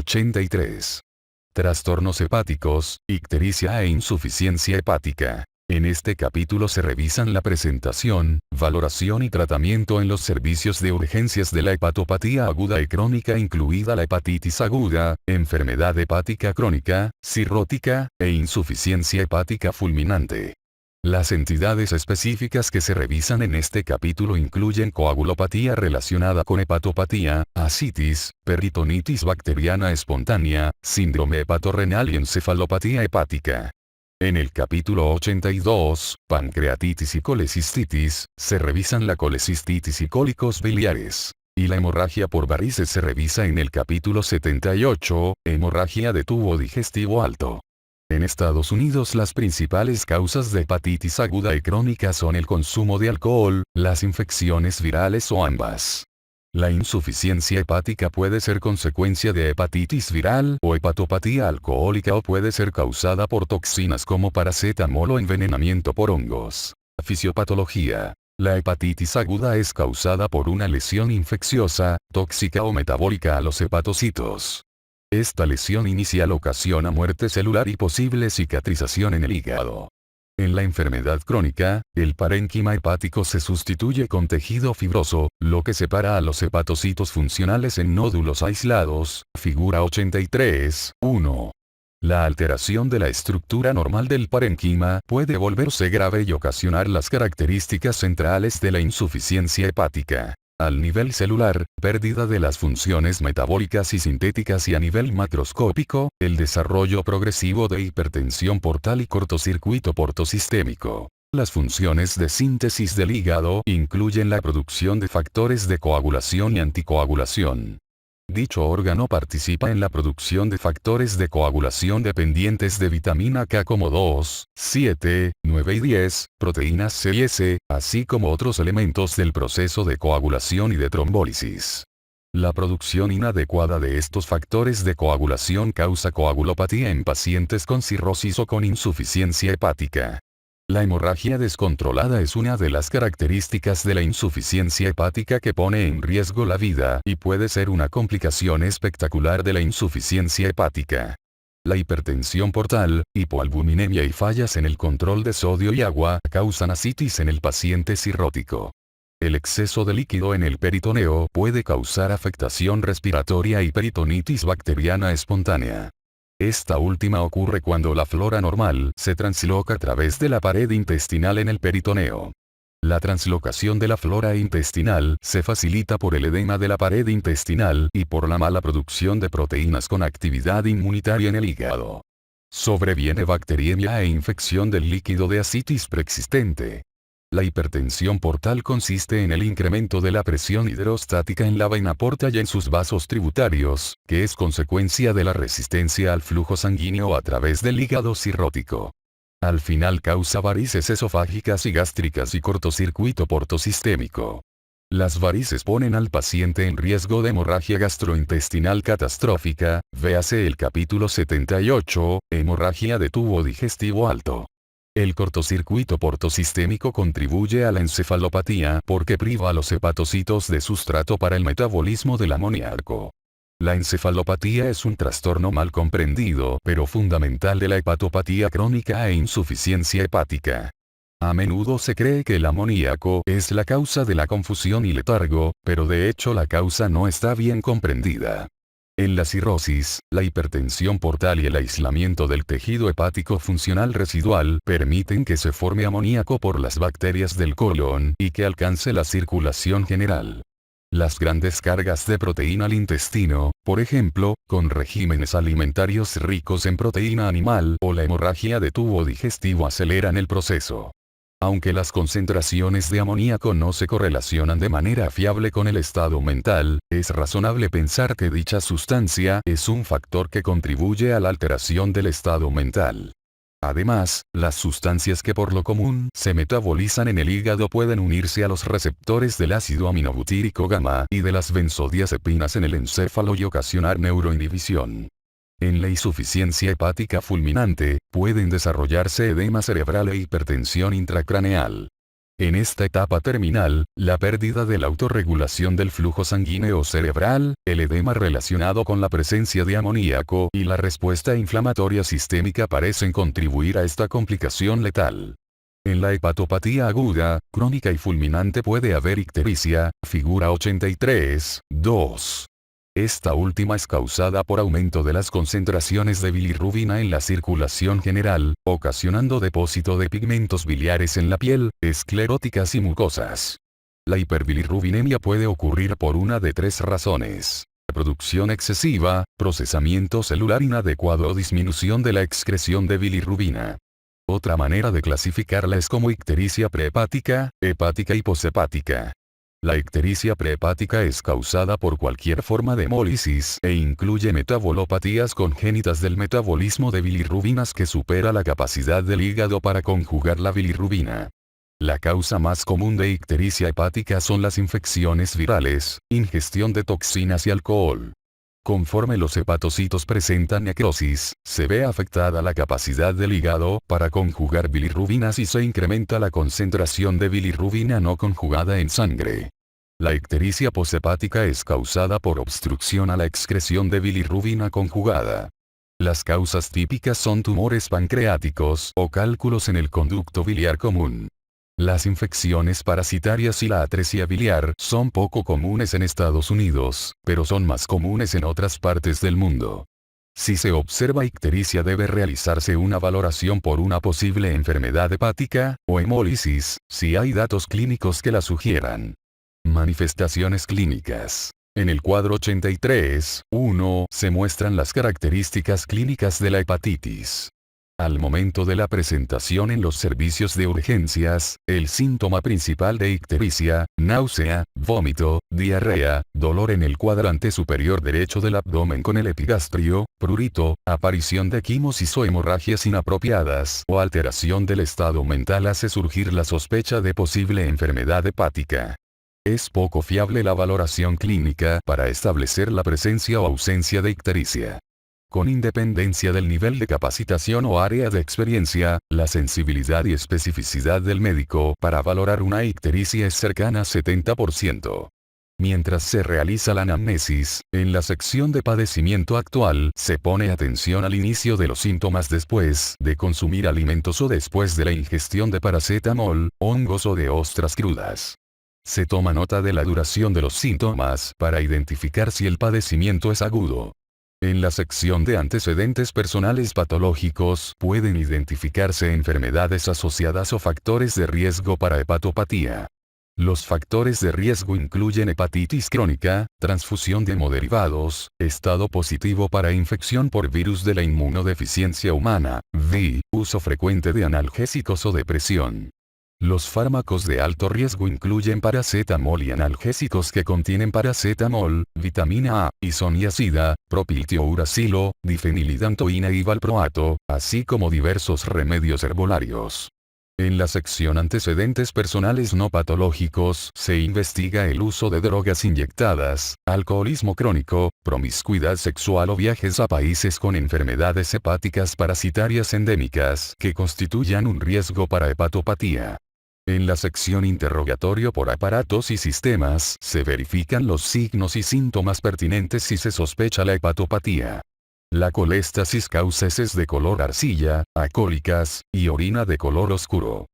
83. Trastornos hepáticos, ictericia e insuficiencia hepática. En este capítulo se revisan la presentación, valoración y tratamiento en los servicios de urgencias de la hepatopatía aguda y crónica, incluida la hepatitis aguda, enfermedad hepática crónica, cirrótica, e insuficiencia hepática fulminante. Las entidades específicas que se revisan en este capítulo incluyen coagulopatía relacionada con hepatopatía, ascitis, peritonitis bacteriana espontánea, síndrome hepatorrenal y encefalopatía hepática. En el capítulo 82, pancreatitis y colecistitis, se revisan la colecistitis y cólicos biliares. Y la hemorragia por varices se revisa en el capítulo 78, hemorragia de tubo digestivo alto. En Estados Unidos las principales causas de hepatitis aguda y crónica son el consumo de alcohol, las infecciones virales o ambas. La insuficiencia hepática puede ser consecuencia de hepatitis viral o hepatopatía alcohólica o puede ser causada por toxinas como paracetamol o envenenamiento por hongos. Fisiopatología. La hepatitis aguda es causada por una lesión infecciosa, tóxica o metabólica a los hepatocitos. Esta lesión inicial ocasiona muerte celular y posible cicatrización en el hígado. En la enfermedad crónica, el parénquima hepático se sustituye con tejido fibroso, lo que separa a los hepatocitos funcionales en nódulos aislados, figura 83, 1. La alteración de la estructura normal del parénquima puede volverse grave y ocasionar las características centrales de la insuficiencia hepática. Al nivel celular, pérdida de las funciones metabólicas y sintéticas y a nivel macroscópico, el desarrollo progresivo de hipertensión portal y cortocircuito portosistémico. Las funciones de síntesis del hígado incluyen la producción de factores de coagulación y anticoagulación. Dicho órgano participa en la producción de factores de coagulación dependientes de vitamina K como 2, 7, 9 y 10, proteínas C y S, así como otros elementos del proceso de coagulación y de trombólisis. La producción inadecuada de estos factores de coagulación causa coagulopatía en pacientes con cirrosis o con insuficiencia hepática. La hemorragia descontrolada es una de las características de la insuficiencia hepática que pone en riesgo la vida y puede ser una complicación espectacular de la insuficiencia hepática. La hipertensión portal, hipoalbuminemia y fallas en el control de sodio y agua causan ascitis en el paciente cirrótico. El exceso de líquido en el peritoneo puede causar afectación respiratoria y peritonitis bacteriana espontánea. Esta última ocurre cuando la flora normal se transloca a través de la pared intestinal en el peritoneo. La translocación de la flora intestinal se facilita por el edema de la pared intestinal y por la mala producción de proteínas con actividad inmunitaria en el hígado. Sobreviene bacteriemia e infección del líquido de ascitis preexistente. La hipertensión portal consiste en el incremento de la presión hidrostática en la vena porta y en sus vasos tributarios, que es consecuencia de la resistencia al flujo sanguíneo a través del hígado cirrótico. Al final causa varices esofágicas y gástricas y cortocircuito portosistémico. Las varices ponen al paciente en riesgo de hemorragia gastrointestinal catastrófica, véase el capítulo 78, hemorragia de tubo digestivo alto. El cortocircuito portosistémico contribuye a la encefalopatía porque priva a los hepatocitos de sustrato para el metabolismo del amoníaco. La encefalopatía es un trastorno mal comprendido pero fundamental de la hepatopatía crónica e insuficiencia hepática. A menudo se cree que el amoníaco es la causa de la confusión y letargo, pero de hecho la causa no está bien comprendida. En la cirrosis, la hipertensión portal y el aislamiento del tejido hepático funcional residual permiten que se forme amoníaco por las bacterias del colon y que alcance la circulación general. Las grandes cargas de proteína al intestino, por ejemplo, con regímenes alimentarios ricos en proteína animal o la hemorragia de tubo digestivo aceleran el proceso. Aunque las concentraciones de amoníaco no se correlacionan de manera fiable con el estado mental, es razonable pensar que dicha sustancia es un factor que contribuye a la alteración del estado mental. Además, las sustancias que por lo común se metabolizan en el hígado pueden unirse a los receptores del ácido aminobutírico gamma y de las benzodiazepinas en el encéfalo y ocasionar neuroinhibición. En la insuficiencia hepática fulminante, pueden desarrollarse edema cerebral e hipertensión intracraneal. En esta etapa terminal, la pérdida de la autorregulación del flujo sanguíneo cerebral, el edema relacionado con la presencia de amoníaco y la respuesta inflamatoria sistémica parecen contribuir a esta complicación letal. En la hepatopatía aguda, crónica y fulminante puede haber ictericia, figura 83, 2. Esta última es causada por aumento de las concentraciones de bilirrubina en la circulación general, ocasionando depósito de pigmentos biliares en la piel, escleróticas y mucosas. La hiperbilirrubinemia puede ocurrir por una de tres razones: producción excesiva, procesamiento celular inadecuado o disminución de la excreción de bilirrubina. Otra manera de clasificarla es como ictericia prehepática, hepática y poshepática. La ictericia prehepática es causada por cualquier forma de hemólisis e incluye metabolopatías congénitas del metabolismo de bilirrubinas que supera la capacidad del hígado para conjugar la bilirrubina. La causa más común de ictericia hepática son las infecciones virales, ingestión de toxinas y alcohol. Conforme los hepatocitos presentan necrosis, se ve afectada la capacidad del hígado para conjugar bilirrubinas y se incrementa la concentración de bilirrubina no conjugada en sangre. La ictericia poshepática es causada por obstrucción a la excreción de bilirrubina conjugada. Las causas típicas son tumores pancreáticos o cálculos en el conducto biliar común. Las infecciones parasitarias y la atresia biliar son poco comunes en Estados Unidos, pero son más comunes en otras partes del mundo. Si se observa ictericia debe realizarse una valoración por una posible enfermedad hepática, o hemólisis, si hay datos clínicos que la sugieran. Manifestaciones clínicas. En el cuadro 83, 1, se muestran las características clínicas de la hepatitis. Al momento de la presentación en los servicios de urgencias, el síntoma principal de ictericia, náusea, vómito, diarrea, dolor en el cuadrante superior derecho del abdomen con el epigastrio, prurito, aparición de quimosis o hemorragias inapropiadas o alteración del estado mental hace surgir la sospecha de posible enfermedad hepática. Es poco fiable la valoración clínica para establecer la presencia o ausencia de ictericia. Con independencia del nivel de capacitación o área de experiencia, la sensibilidad y especificidad del médico para valorar una ictericia es cercana a 70%. Mientras se realiza la anamnesis, en la sección de padecimiento actual se pone atención al inicio de los síntomas después de consumir alimentos o después de la ingestión de paracetamol, hongos o de ostras crudas. Se toma nota de la duración de los síntomas para identificar si el padecimiento es agudo. En la sección de antecedentes personales patológicos pueden identificarse enfermedades asociadas o factores de riesgo para hepatopatía. Los factores de riesgo incluyen hepatitis crónica, transfusión de hemoderivados, estado positivo para infección por virus de la inmunodeficiencia humana, VI, uso frecuente de analgésicos o depresión. Los fármacos de alto riesgo incluyen paracetamol y analgésicos que contienen paracetamol, vitamina A, isoniazida, propiltiouracilo, difenilidantoína y valproato, así como diversos remedios herbolarios. En la sección antecedentes personales no patológicos se investiga el uso de drogas inyectadas, alcoholismo crónico, promiscuidad sexual o viajes a países con enfermedades hepáticas parasitarias endémicas que constituyan un riesgo para hepatopatía. En la sección interrogatorio por aparatos y sistemas se verifican los signos y síntomas pertinentes si se sospecha la hepatopatía. La coléstasis causa heces de color arcilla, acólicas, y orina de color oscuro.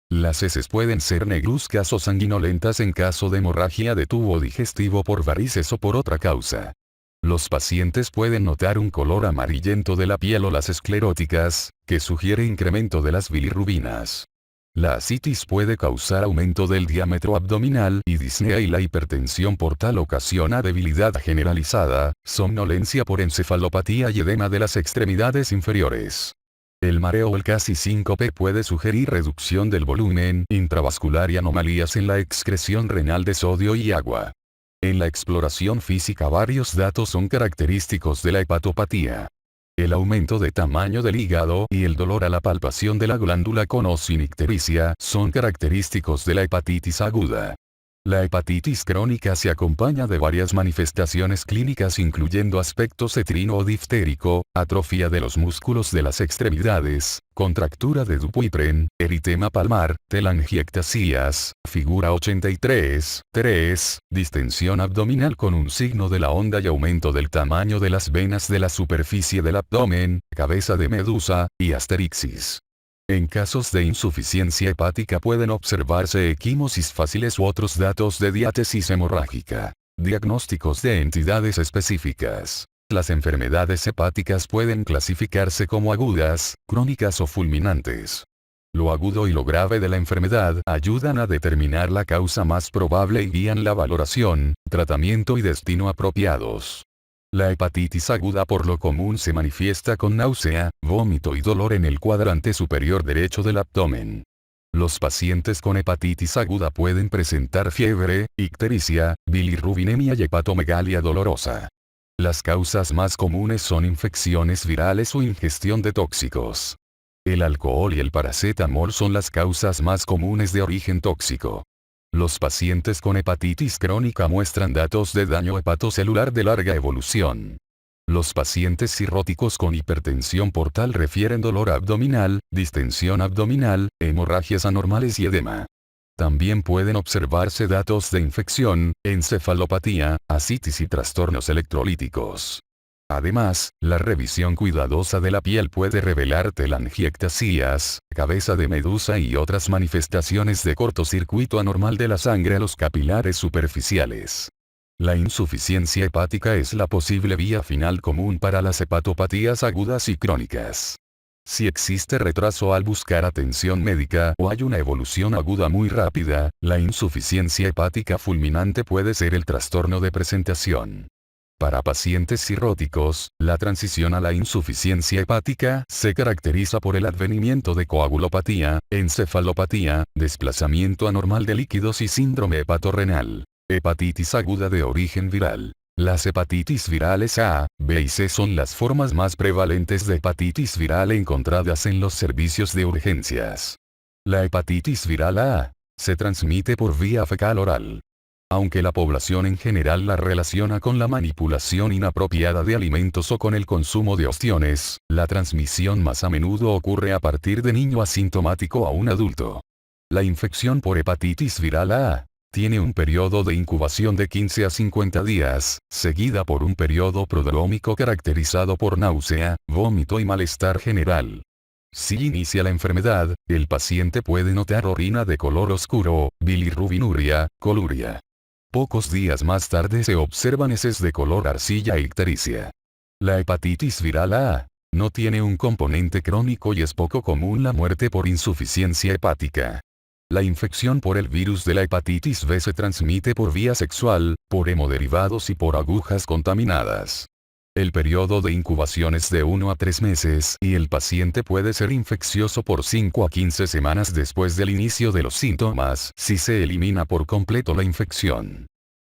Las heces pueden ser negruzcas o sanguinolentas en caso de hemorragia de tubo digestivo por varices o por otra causa. Los pacientes pueden notar un color amarillento de la piel o las escleróticas, que sugiere incremento de las bilirrubinas. La ascitis puede causar aumento del diámetro abdominal y disnea y la hipertensión por tal ocasiona debilidad generalizada, somnolencia por encefalopatía y edema de las extremidades inferiores. El mareo o el casi síncope puede sugerir reducción del volumen intravascular y anomalías en la excreción renal de sodio y agua. En la exploración física varios datos son característicos de la hepatopatía. El aumento de tamaño del hígado y el dolor a la palpación de la glándula con o sin ictericia son característicos de la hepatitis aguda. La hepatitis crónica se acompaña de varias manifestaciones clínicas incluyendo aspecto cetrino o diftérico, atrofia de los músculos de las extremidades, contractura de Dupuytren, eritema palmar, telangiectasias, figura 83.3, distensión abdominal con un signo de la onda y aumento del tamaño de las venas de la superficie del abdomen, cabeza de medusa, y asterixis. En casos de insuficiencia hepática pueden observarse equimosis fáciles u otros datos de diátesis hemorrágica. Diagnósticos de entidades específicas. Las enfermedades hepáticas pueden clasificarse como agudas, crónicas o fulminantes. Lo agudo y lo grave de la enfermedad ayudan a determinar la causa más probable y guían la valoración, tratamiento y destino apropiados. La hepatitis aguda por lo común se manifiesta con náusea, vómito y dolor en el cuadrante superior derecho del abdomen. Los pacientes con hepatitis aguda pueden presentar fiebre, ictericia, bilirrubinemia y hepatomegalia dolorosa. Las causas más comunes son infecciones virales o ingestión de tóxicos. El alcohol y el paracetamol son las causas más comunes de origen tóxico. Los pacientes con hepatitis crónica muestran datos de daño hepatocelular de larga evolución. Los pacientes cirróticos con hipertensión portal refieren dolor abdominal, distensión abdominal, hemorragias anormales y edema. También pueden observarse datos de infección, encefalopatía, ascitis y trastornos electrolíticos. Además, la revisión cuidadosa de la piel puede revelar telangiectasias, cabeza de medusa y otras manifestaciones de cortocircuito anormal de la sangre a los capilares superficiales. La insuficiencia hepática es la posible vía final común para las hepatopatías agudas y crónicas. Si existe retraso al buscar atención médica o hay una evolución aguda muy rápida, la insuficiencia hepática fulminante puede ser el trastorno de presentación. Para pacientes cirróticos, la transición a la insuficiencia hepática se caracteriza por el advenimiento de coagulopatía, encefalopatía, desplazamiento anormal de líquidos y síndrome hepatorrenal. Hepatitis aguda de origen viral. Las hepatitis virales A, B y C son las formas más prevalentes de hepatitis viral encontradas en los servicios de urgencias. La hepatitis viral A se transmite por vía fecal oral. Aunque la población en general la relaciona con la manipulación inapropiada de alimentos o con el consumo de ostiones, la transmisión más a menudo ocurre a partir de niño asintomático a un adulto. La infección por hepatitis viral A tiene un periodo de incubación de 15 a 50 días, seguida por un periodo prodrómico caracterizado por náusea, vómito y malestar general. Si inicia la enfermedad, el paciente puede notar orina de color oscuro, bilirrubinuria, coluria. Pocos días más tarde se observan heces de color arcilla e ictericia. La hepatitis viral A no tiene un componente crónico y es poco común la muerte por insuficiencia hepática. La infección por el virus de la hepatitis B se transmite por vía sexual, por hemoderivados y por agujas contaminadas. El periodo de incubación es de 1 a 3 meses y el paciente puede ser infeccioso por 5 a 15 semanas después del inicio de los síntomas si se elimina por completo la infección.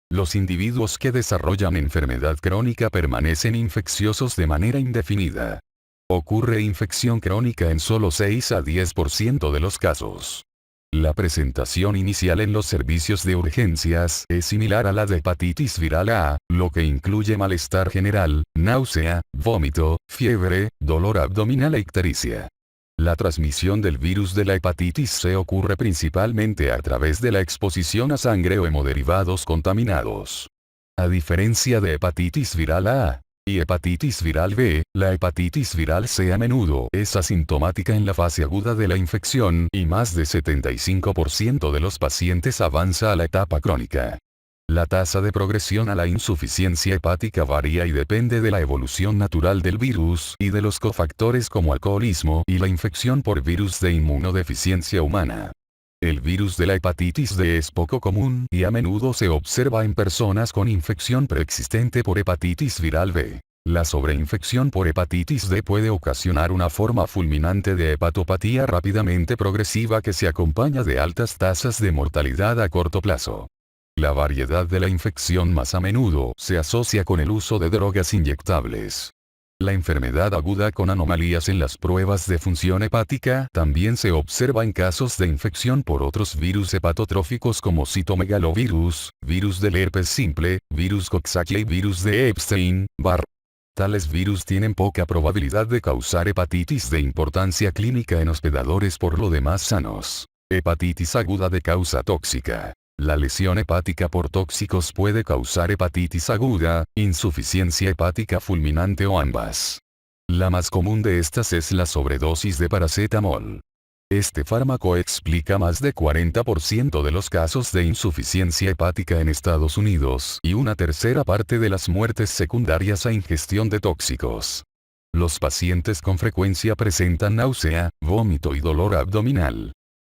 Los individuos que desarrollan enfermedad crónica permanecen infecciosos de manera indefinida. Ocurre infección crónica en solo 6 a 10% de los casos. La presentación inicial en los servicios de urgencias es similar a la de hepatitis viral A, lo que incluye malestar general, náusea, vómito, fiebre, dolor abdominal e ictericia. La transmisión del virus de la hepatitis C ocurre principalmente a través de la exposición a sangre o hemoderivados contaminados. A diferencia de hepatitis viral A y hepatitis viral B, la hepatitis viral C a menudo es asintomática en la fase aguda de la infección y más de 75% de los pacientes avanza a la etapa crónica. La tasa de progresión a la insuficiencia hepática varía y depende de la evolución natural del virus y de los cofactores como alcoholismo y la infección por virus de inmunodeficiencia humana. El virus de la hepatitis D es poco común y a menudo se observa en personas con infección preexistente por hepatitis viral B. La sobreinfección por hepatitis D puede ocasionar una forma fulminante de hepatopatía rápidamente progresiva que se acompaña de altas tasas de mortalidad a corto plazo. La variedad de la infección más a menudo se asocia con el uso de drogas inyectables. La enfermedad aguda con anomalías en las pruebas de función hepática también se observa en casos de infección por otros virus hepatotróficos como citomegalovirus, virus del herpes simple, virus Coxsackie y virus de Epstein-Barr. Tales virus tienen poca probabilidad de causar hepatitis de importancia clínica en hospedadores por lo demás sanos. Hepatitis aguda de causa tóxica. La lesión hepática por tóxicos puede causar hepatitis aguda, insuficiencia hepática fulminante o ambas. La más común de estas es la sobredosis de paracetamol. Este fármaco explica más de 40% de los casos de insuficiencia hepática en Estados Unidos y una tercera parte de las muertes secundarias a ingestión de tóxicos. Los pacientes con frecuencia presentan náusea, vómito y dolor abdominal.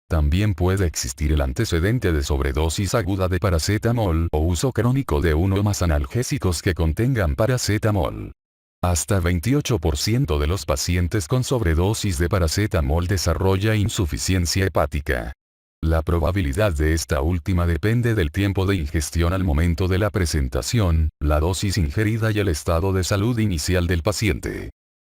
También puede existir el antecedente de sobredosis aguda de paracetamol o uso crónico de uno o más analgésicos que contengan paracetamol. Hasta 28% de los pacientes con sobredosis de paracetamol desarrolla insuficiencia hepática. La probabilidad de esta última depende del tiempo de ingestión al momento de la presentación, la dosis ingerida y el estado de salud inicial del paciente.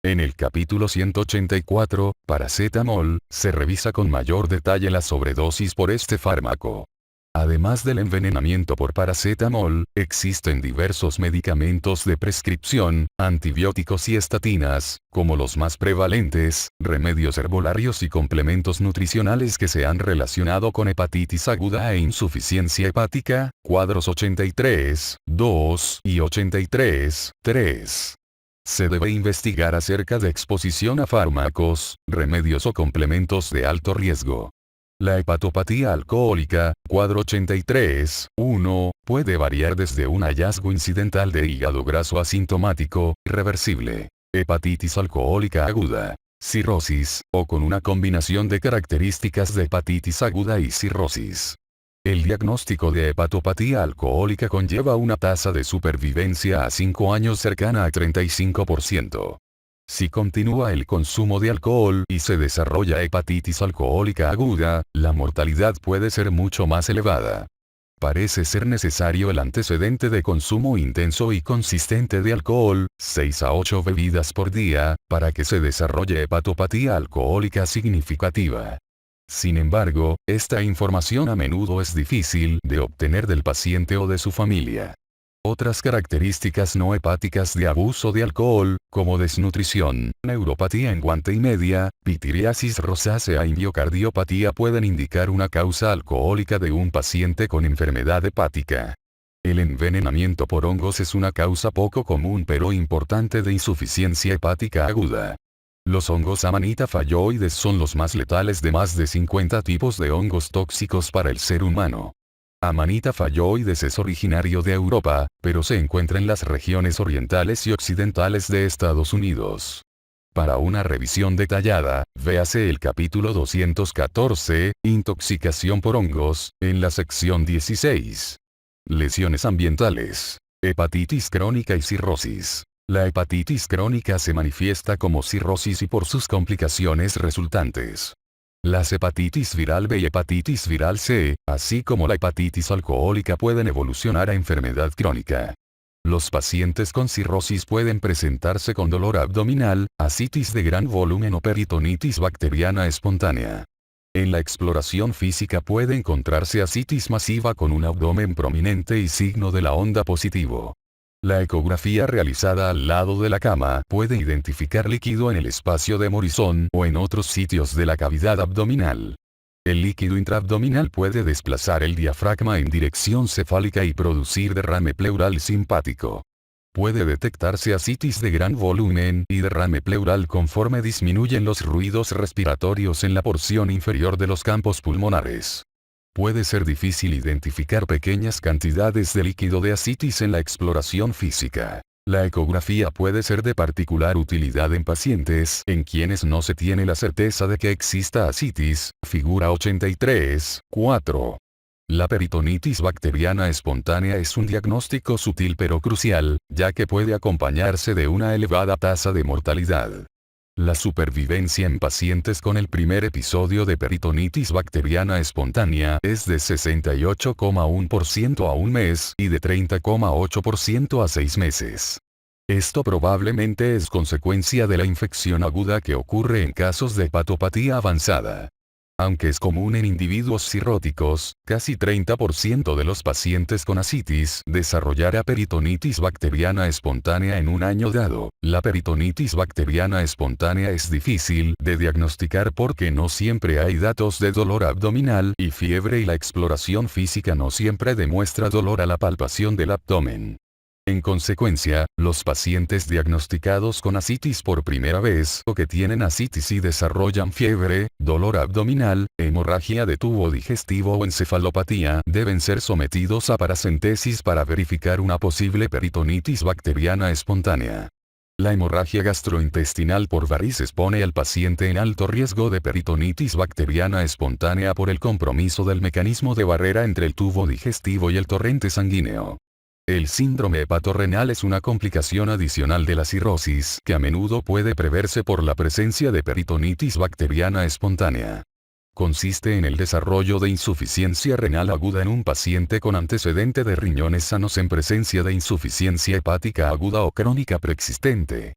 En el capítulo 184, paracetamol, se revisa con mayor detalle la sobredosis por este fármaco. Además del envenenamiento por paracetamol, existen diversos medicamentos de prescripción, antibióticos y estatinas, como los más prevalentes, remedios herbolarios y complementos nutricionales que se han relacionado con hepatitis aguda e insuficiencia hepática, cuadros 83, 2 y 83, 3. Se debe investigar acerca de exposición a fármacos, remedios o complementos de alto riesgo. La hepatopatía alcohólica, cuadro 83, 1, puede variar desde un hallazgo incidental de hígado graso asintomático, irreversible, hepatitis alcohólica aguda, cirrosis, o con una combinación de características de hepatitis aguda y cirrosis. El diagnóstico de hepatopatía alcohólica conlleva una tasa de supervivencia a 5 años cercana a 35%. Si continúa el consumo de alcohol y se desarrolla hepatitis alcohólica aguda, la mortalidad puede ser mucho más elevada. Parece ser necesario el antecedente de consumo intenso y consistente de alcohol, 6 a 8 bebidas por día, para que se desarrolle hepatopatía alcohólica significativa. Sin embargo, esta información a menudo es difícil de obtener del paciente o de su familia. Otras características no hepáticas de abuso de alcohol, como desnutrición, neuropatía en guante y media, pitiriasis rosácea y miocardiopatía pueden indicar una causa alcohólica de un paciente con enfermedad hepática. El envenenamiento por hongos es una causa poco común pero importante de insuficiencia hepática aguda. Los hongos Amanita phalloides son los más letales de más de 50 tipos de hongos tóxicos para el ser humano. Amanita phalloides es originario de Europa, pero se encuentra en las regiones orientales y occidentales de Estados Unidos. Para una revisión detallada, véase el capítulo 214, Intoxicación por hongos, en la sección 16. Lesiones ambientales. Hepatitis crónica y cirrosis. La hepatitis crónica se manifiesta como cirrosis y por sus complicaciones resultantes. Las hepatitis viral B y hepatitis viral C, así como la hepatitis alcohólica pueden evolucionar a enfermedad crónica. Los pacientes con cirrosis pueden presentarse con dolor abdominal, ascitis de gran volumen o peritonitis bacteriana espontánea. En la exploración física puede encontrarse ascitis masiva con un abdomen prominente y signo de la onda positivo. La ecografía realizada al lado de la cama puede identificar líquido en el espacio de Morisón o en otros sitios de la cavidad abdominal. El líquido intraabdominal puede desplazar el diafragma en dirección cefálica y producir derrame pleural simpático. Puede detectarse ascitis de gran volumen y derrame pleural conforme disminuyen los ruidos respiratorios en la porción inferior de los campos pulmonares. Puede ser difícil identificar pequeñas cantidades de líquido de ascitis en la exploración física. La ecografía puede ser de particular utilidad en pacientes en quienes no se tiene la certeza de que exista ascitis, figura 83, 4. La peritonitis bacteriana espontánea es un diagnóstico sutil pero crucial, ya que puede acompañarse de una elevada tasa de mortalidad. La supervivencia en pacientes con el primer episodio de peritonitis bacteriana espontánea es de 68,1% a un mes y de 30,8% a 6 meses. Esto probablemente es consecuencia de la infección aguda que ocurre en casos de hepatopatía avanzada. Aunque es común en individuos cirróticos, casi 30% de los pacientes con ascitis desarrollará peritonitis bacteriana espontánea en un año dado. La peritonitis bacteriana espontánea es difícil de diagnosticar porque no siempre hay datos de dolor abdominal y fiebre y la exploración física no siempre demuestra dolor a la palpación del abdomen. En consecuencia, los pacientes diagnosticados con ascitis por primera vez o que tienen ascitis y desarrollan fiebre, dolor abdominal, hemorragia de tubo digestivo o encefalopatía deben ser sometidos a paracentesis para verificar una posible peritonitis bacteriana espontánea. La hemorragia gastrointestinal por varices pone al paciente en alto riesgo de peritonitis bacteriana espontánea por el compromiso del mecanismo de barrera entre el tubo digestivo y el torrente sanguíneo. El síndrome hepatorrenal es una complicación adicional de la cirrosis que a menudo puede preverse por la presencia de peritonitis bacteriana espontánea. Consiste en el desarrollo de insuficiencia renal aguda en un paciente con antecedente de riñones sanos en presencia de insuficiencia hepática aguda o crónica preexistente.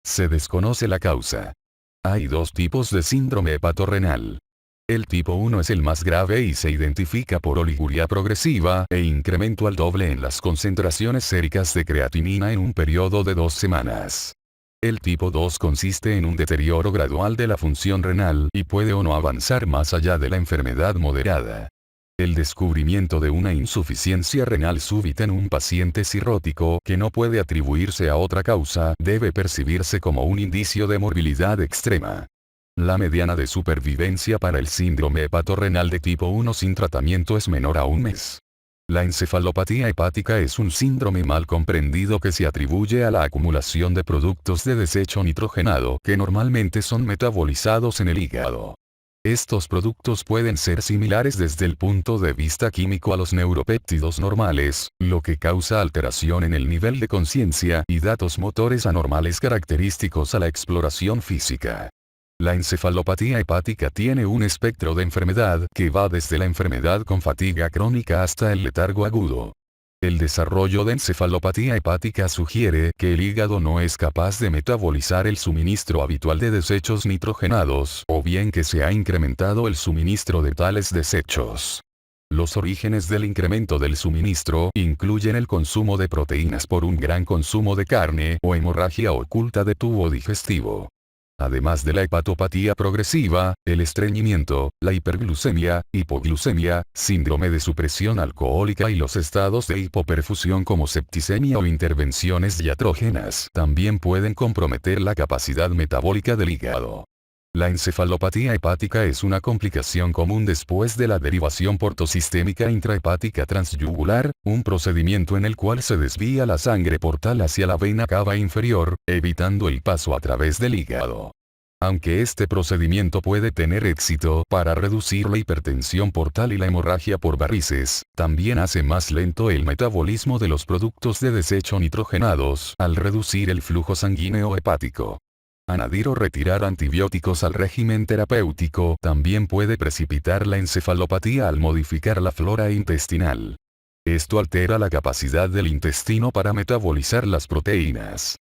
Se desconoce la causa. Hay dos tipos de síndrome hepatorrenal. El tipo 1 es el más grave y se identifica por oliguria progresiva e incremento al doble en las concentraciones séricas de creatinina en un periodo de 2 semanas. El tipo 2 consiste en un deterioro gradual de la función renal y puede o no avanzar más allá de la enfermedad moderada. El descubrimiento de una insuficiencia renal súbita en un paciente cirrótico que no puede atribuirse a otra causa debe percibirse como un indicio de morbilidad extrema. La mediana de supervivencia para el síndrome hepatorrenal de tipo 1 sin tratamiento es menor a un mes. La encefalopatía hepática es un síndrome mal comprendido que se atribuye a la acumulación de productos de desecho nitrogenado que normalmente son metabolizados en el hígado. Estos productos pueden ser similares desde el punto de vista químico a los neuropéptidos normales, lo que causa alteración en el nivel de conciencia y datos motores anormales característicos a la exploración física. La encefalopatía hepática tiene un espectro de enfermedad que va desde la enfermedad con fatiga crónica hasta el letargo agudo. El desarrollo de encefalopatía hepática sugiere que el hígado no es capaz de metabolizar el suministro habitual de desechos nitrogenados o bien que se ha incrementado el suministro de tales desechos. Los orígenes del incremento del suministro incluyen el consumo de proteínas por un gran consumo de carne o hemorragia oculta de tubo digestivo. Además de la hepatopatía progresiva, el estreñimiento, la hiperglucemia, hipoglucemia, síndrome de supresión alcohólica y los estados de hipoperfusión como septicemia o intervenciones diatrógenas también pueden comprometer la capacidad metabólica del hígado. La encefalopatía hepática es una complicación común después de la derivación portosistémica intrahepática transyugular, un procedimiento en el cual se desvía la sangre portal hacia la vena cava inferior, evitando el paso a través del hígado. Aunque este procedimiento puede tener éxito para reducir la hipertensión portal y la hemorragia por varices, también hace más lento el metabolismo de los productos de desecho nitrogenados al reducir el flujo sanguíneo hepático. Añadir o retirar antibióticos al régimen terapéutico también puede precipitar la encefalopatía al modificar la flora intestinal. Esto altera la capacidad del intestino para metabolizar las proteínas.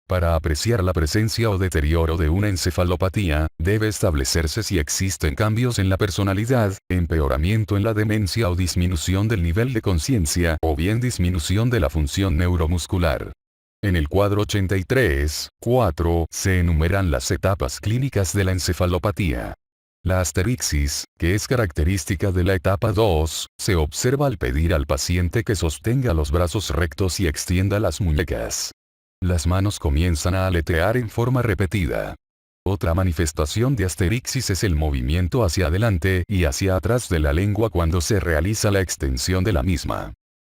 Para apreciar la presencia o deterioro de una encefalopatía, debe establecerse si existen cambios en la personalidad, empeoramiento en la demencia o disminución del nivel de conciencia o bien disminución de la función neuromuscular. En el cuadro 83.4 se enumeran las etapas clínicas de la encefalopatía. La asterixis, que es característica de la etapa 2, se observa al pedir al paciente que sostenga los brazos rectos y extienda las muñecas. Las manos comienzan a aletear en forma repetida. Otra manifestación de asterixis es el movimiento hacia adelante y hacia atrás de la lengua cuando se realiza la extensión de la misma.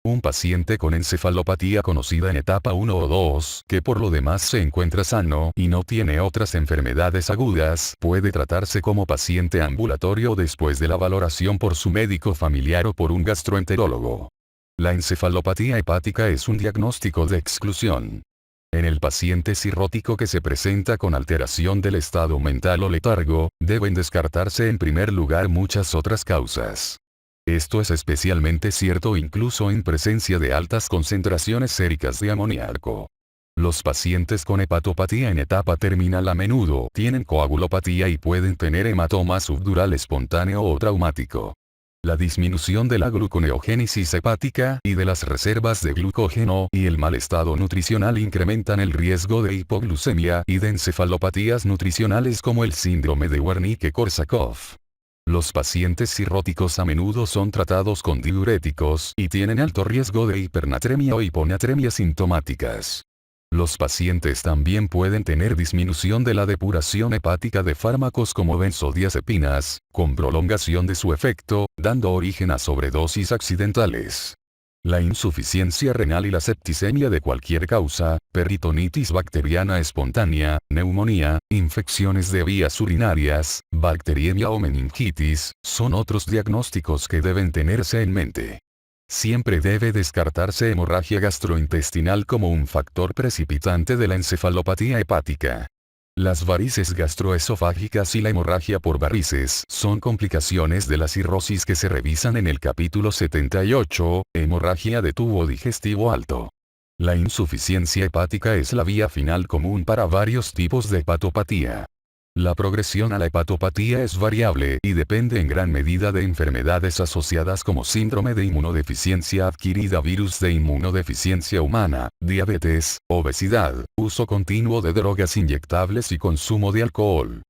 Un paciente con encefalopatía conocida en etapa 1 o 2, que por lo demás se encuentra sano y no tiene otras enfermedades agudas, puede tratarse como paciente ambulatorio después de la valoración por su médico familiar o por un gastroenterólogo. La encefalopatía hepática es un diagnóstico de exclusión. En el paciente cirrótico que se presenta con alteración del estado mental o letargo, deben descartarse en primer lugar muchas otras causas. Esto es especialmente cierto incluso en presencia de altas concentraciones séricas de amoníaco. Los pacientes con hepatopatía en etapa terminal a menudo tienen coagulopatía y pueden tener hematoma subdural espontáneo o traumático. La disminución de la gluconeogénesis hepática y de las reservas de glucógeno y el mal estado nutricional incrementan el riesgo de hipoglucemia y de encefalopatías nutricionales como el síndrome de Wernicke-Korsakoff. Los pacientes cirróticos a menudo son tratados con diuréticos y tienen alto riesgo de hipernatremia o hiponatremia sintomáticas. Los pacientes también pueden tener disminución de la depuración hepática de fármacos como benzodiazepinas, con prolongación de su efecto, dando origen a sobredosis accidentales. La insuficiencia renal y la septicemia de cualquier causa, peritonitis bacteriana espontánea, neumonía, infecciones de vías urinarias, bacteriemia o meningitis, son otros diagnósticos que deben tenerse en mente. Siempre debe descartarse hemorragia gastrointestinal como un factor precipitante de la encefalopatía hepática. Las varices gastroesofágicas y la hemorragia por varices son complicaciones de la cirrosis que se revisan en el capítulo 78, hemorragia de tubo digestivo alto. La insuficiencia hepática es la vía final común para varios tipos de hepatopatía. La progresión a la hepatopatía es variable y depende en gran medida de enfermedades asociadas como síndrome de inmunodeficiencia adquirida, virus de inmunodeficiencia humana, diabetes, obesidad, uso continuo de drogas inyectables y consumo de alcohol.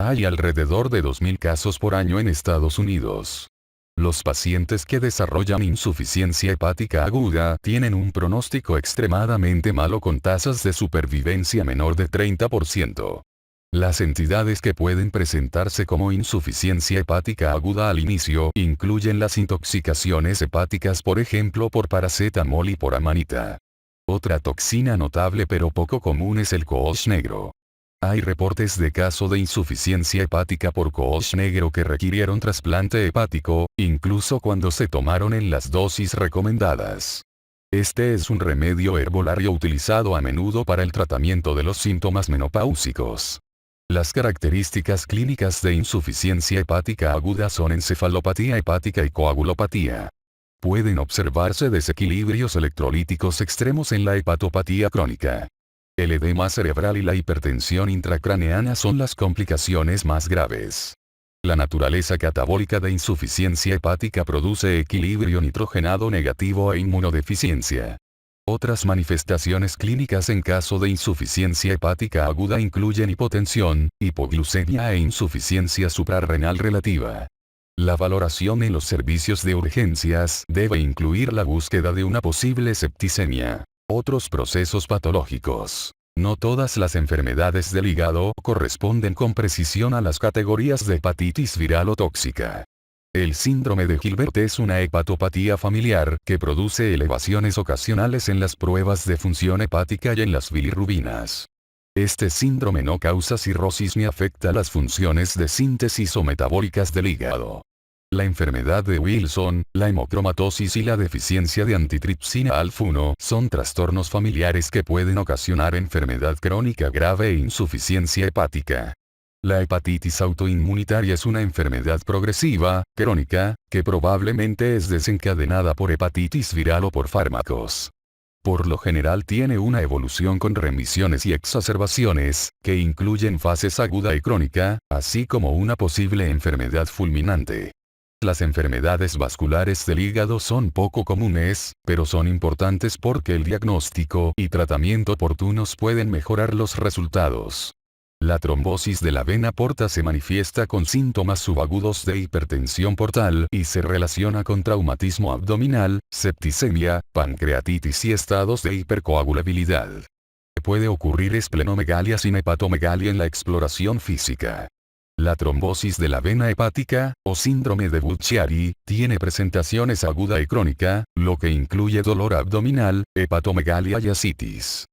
Hay alrededor de 2.000 casos por año en Estados Unidos. Los pacientes que desarrollan insuficiencia hepática aguda tienen un pronóstico extremadamente malo con tasas de supervivencia menor de 30%. Las entidades que pueden presentarse como insuficiencia hepática aguda al inicio incluyen las intoxicaciones hepáticas, por ejemplo por paracetamol y por amanita. Otra toxina notable pero poco común es el cohosh negro. Hay reportes de caso de insuficiencia hepática por cohosh negro que requirieron trasplante hepático, incluso cuando se tomaron en las dosis recomendadas. Este es un remedio herbolario utilizado a menudo para el tratamiento de los síntomas menopáusicos. Las características clínicas de insuficiencia hepática aguda son encefalopatía hepática y coagulopatía. Pueden observarse desequilibrios electrolíticos extremos en la hepatopatía crónica. El edema cerebral y la hipertensión intracraneana son las complicaciones más graves. La naturaleza catabólica de insuficiencia hepática produce equilibrio nitrogenado negativo e inmunodeficiencia. Otras manifestaciones clínicas en caso de insuficiencia hepática aguda incluyen hipotensión, hipoglucemia e insuficiencia suprarrenal relativa. La valoración en los servicios de urgencias debe incluir la búsqueda de una posible septicemia. Otros procesos patológicos. No todas las enfermedades del hígado corresponden con precisión a las categorías de hepatitis viral o tóxica. El síndrome de Gilbert es una hepatopatía familiar que produce elevaciones ocasionales en las pruebas de función hepática y en las bilirrubinas. Este síndrome no causa cirrosis ni afecta las funciones de síntesis o metabólicas del hígado. La enfermedad de Wilson, la hemocromatosis y la deficiencia de antitripsina alfa-1 son trastornos familiares que pueden ocasionar enfermedad crónica grave e insuficiencia hepática. La hepatitis autoinmunitaria es una enfermedad progresiva, crónica, que probablemente es desencadenada por hepatitis viral o por fármacos. Por lo general tiene una evolución con remisiones y exacerbaciones, que incluyen fases aguda y crónica, así como una posible enfermedad fulminante. Las enfermedades vasculares del hígado son poco comunes, pero son importantes porque el diagnóstico y tratamiento oportunos pueden mejorar los resultados. La trombosis de la vena porta se manifiesta con síntomas subagudos de hipertensión portal y se relaciona con traumatismo abdominal, septicemia, pancreatitis y estados de hipercoagulabilidad. Puede ocurrir esplenomegalia sin hepatomegalia en la exploración física. La trombosis de la vena hepática, o síndrome de Budd-Chiari, tiene presentaciones aguda y crónica, lo que incluye dolor abdominal, hepatomegalia y ascitis.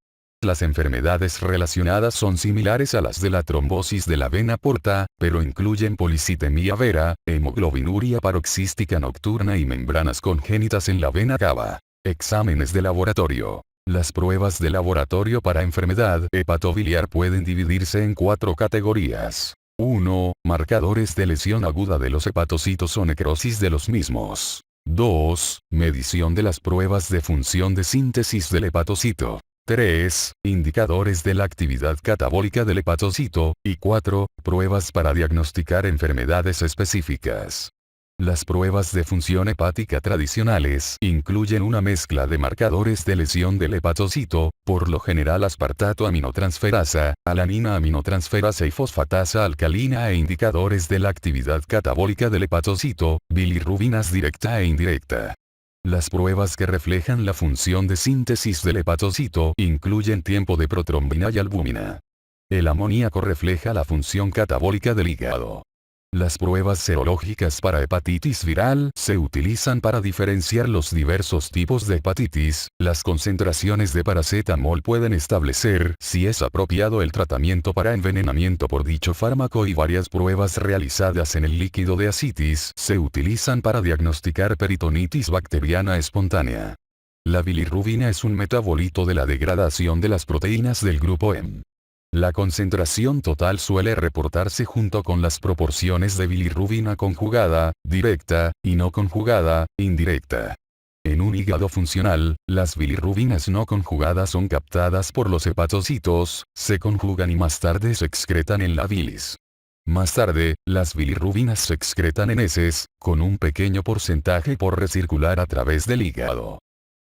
Las enfermedades relacionadas son similares a las de la trombosis de la vena porta, pero incluyen policitemia vera, hemoglobinuria paroxística nocturna y membranas congénitas en la vena cava. Exámenes de laboratorio. Las pruebas de laboratorio para enfermedad hepatobiliar pueden dividirse en 4 categorías. 1. Marcadores de lesión aguda de los hepatocitos o necrosis de los mismos. 2. Medición de las pruebas de función de síntesis del hepatocito. 3. Indicadores de la actividad catabólica del hepatocito, y 4. Pruebas para diagnosticar enfermedades específicas. Las pruebas de función hepática tradicionales incluyen una mezcla de marcadores de lesión del hepatocito, por lo general aspartato aminotransferasa, alanina aminotransferasa y fosfatasa alcalina e indicadores de la actividad catabólica del hepatocito, bilirrubinas directa e indirecta. Las pruebas que reflejan la función de síntesis del hepatocito incluyen tiempo de protrombina y albúmina. El amoníaco refleja la función catabólica del hígado. Las pruebas serológicas para hepatitis viral se utilizan para diferenciar los diversos tipos de hepatitis. Las concentraciones de paracetamol pueden establecer si es apropiado el tratamiento para envenenamiento por dicho fármaco y varias pruebas realizadas en el líquido de ascitis se utilizan para diagnosticar peritonitis bacteriana espontánea. La bilirrubina es un metabolito de la degradación de las proteínas del grupo M. La concentración total suele reportarse junto con las proporciones de bilirrubina conjugada, directa, y no conjugada, indirecta. En un hígado funcional, las bilirrubinas no conjugadas son captadas por los hepatocitos, se conjugan y más tarde se excretan en la bilis. Más tarde, las bilirrubinas se excretan en heces, con un pequeño porcentaje por recircular a través del hígado.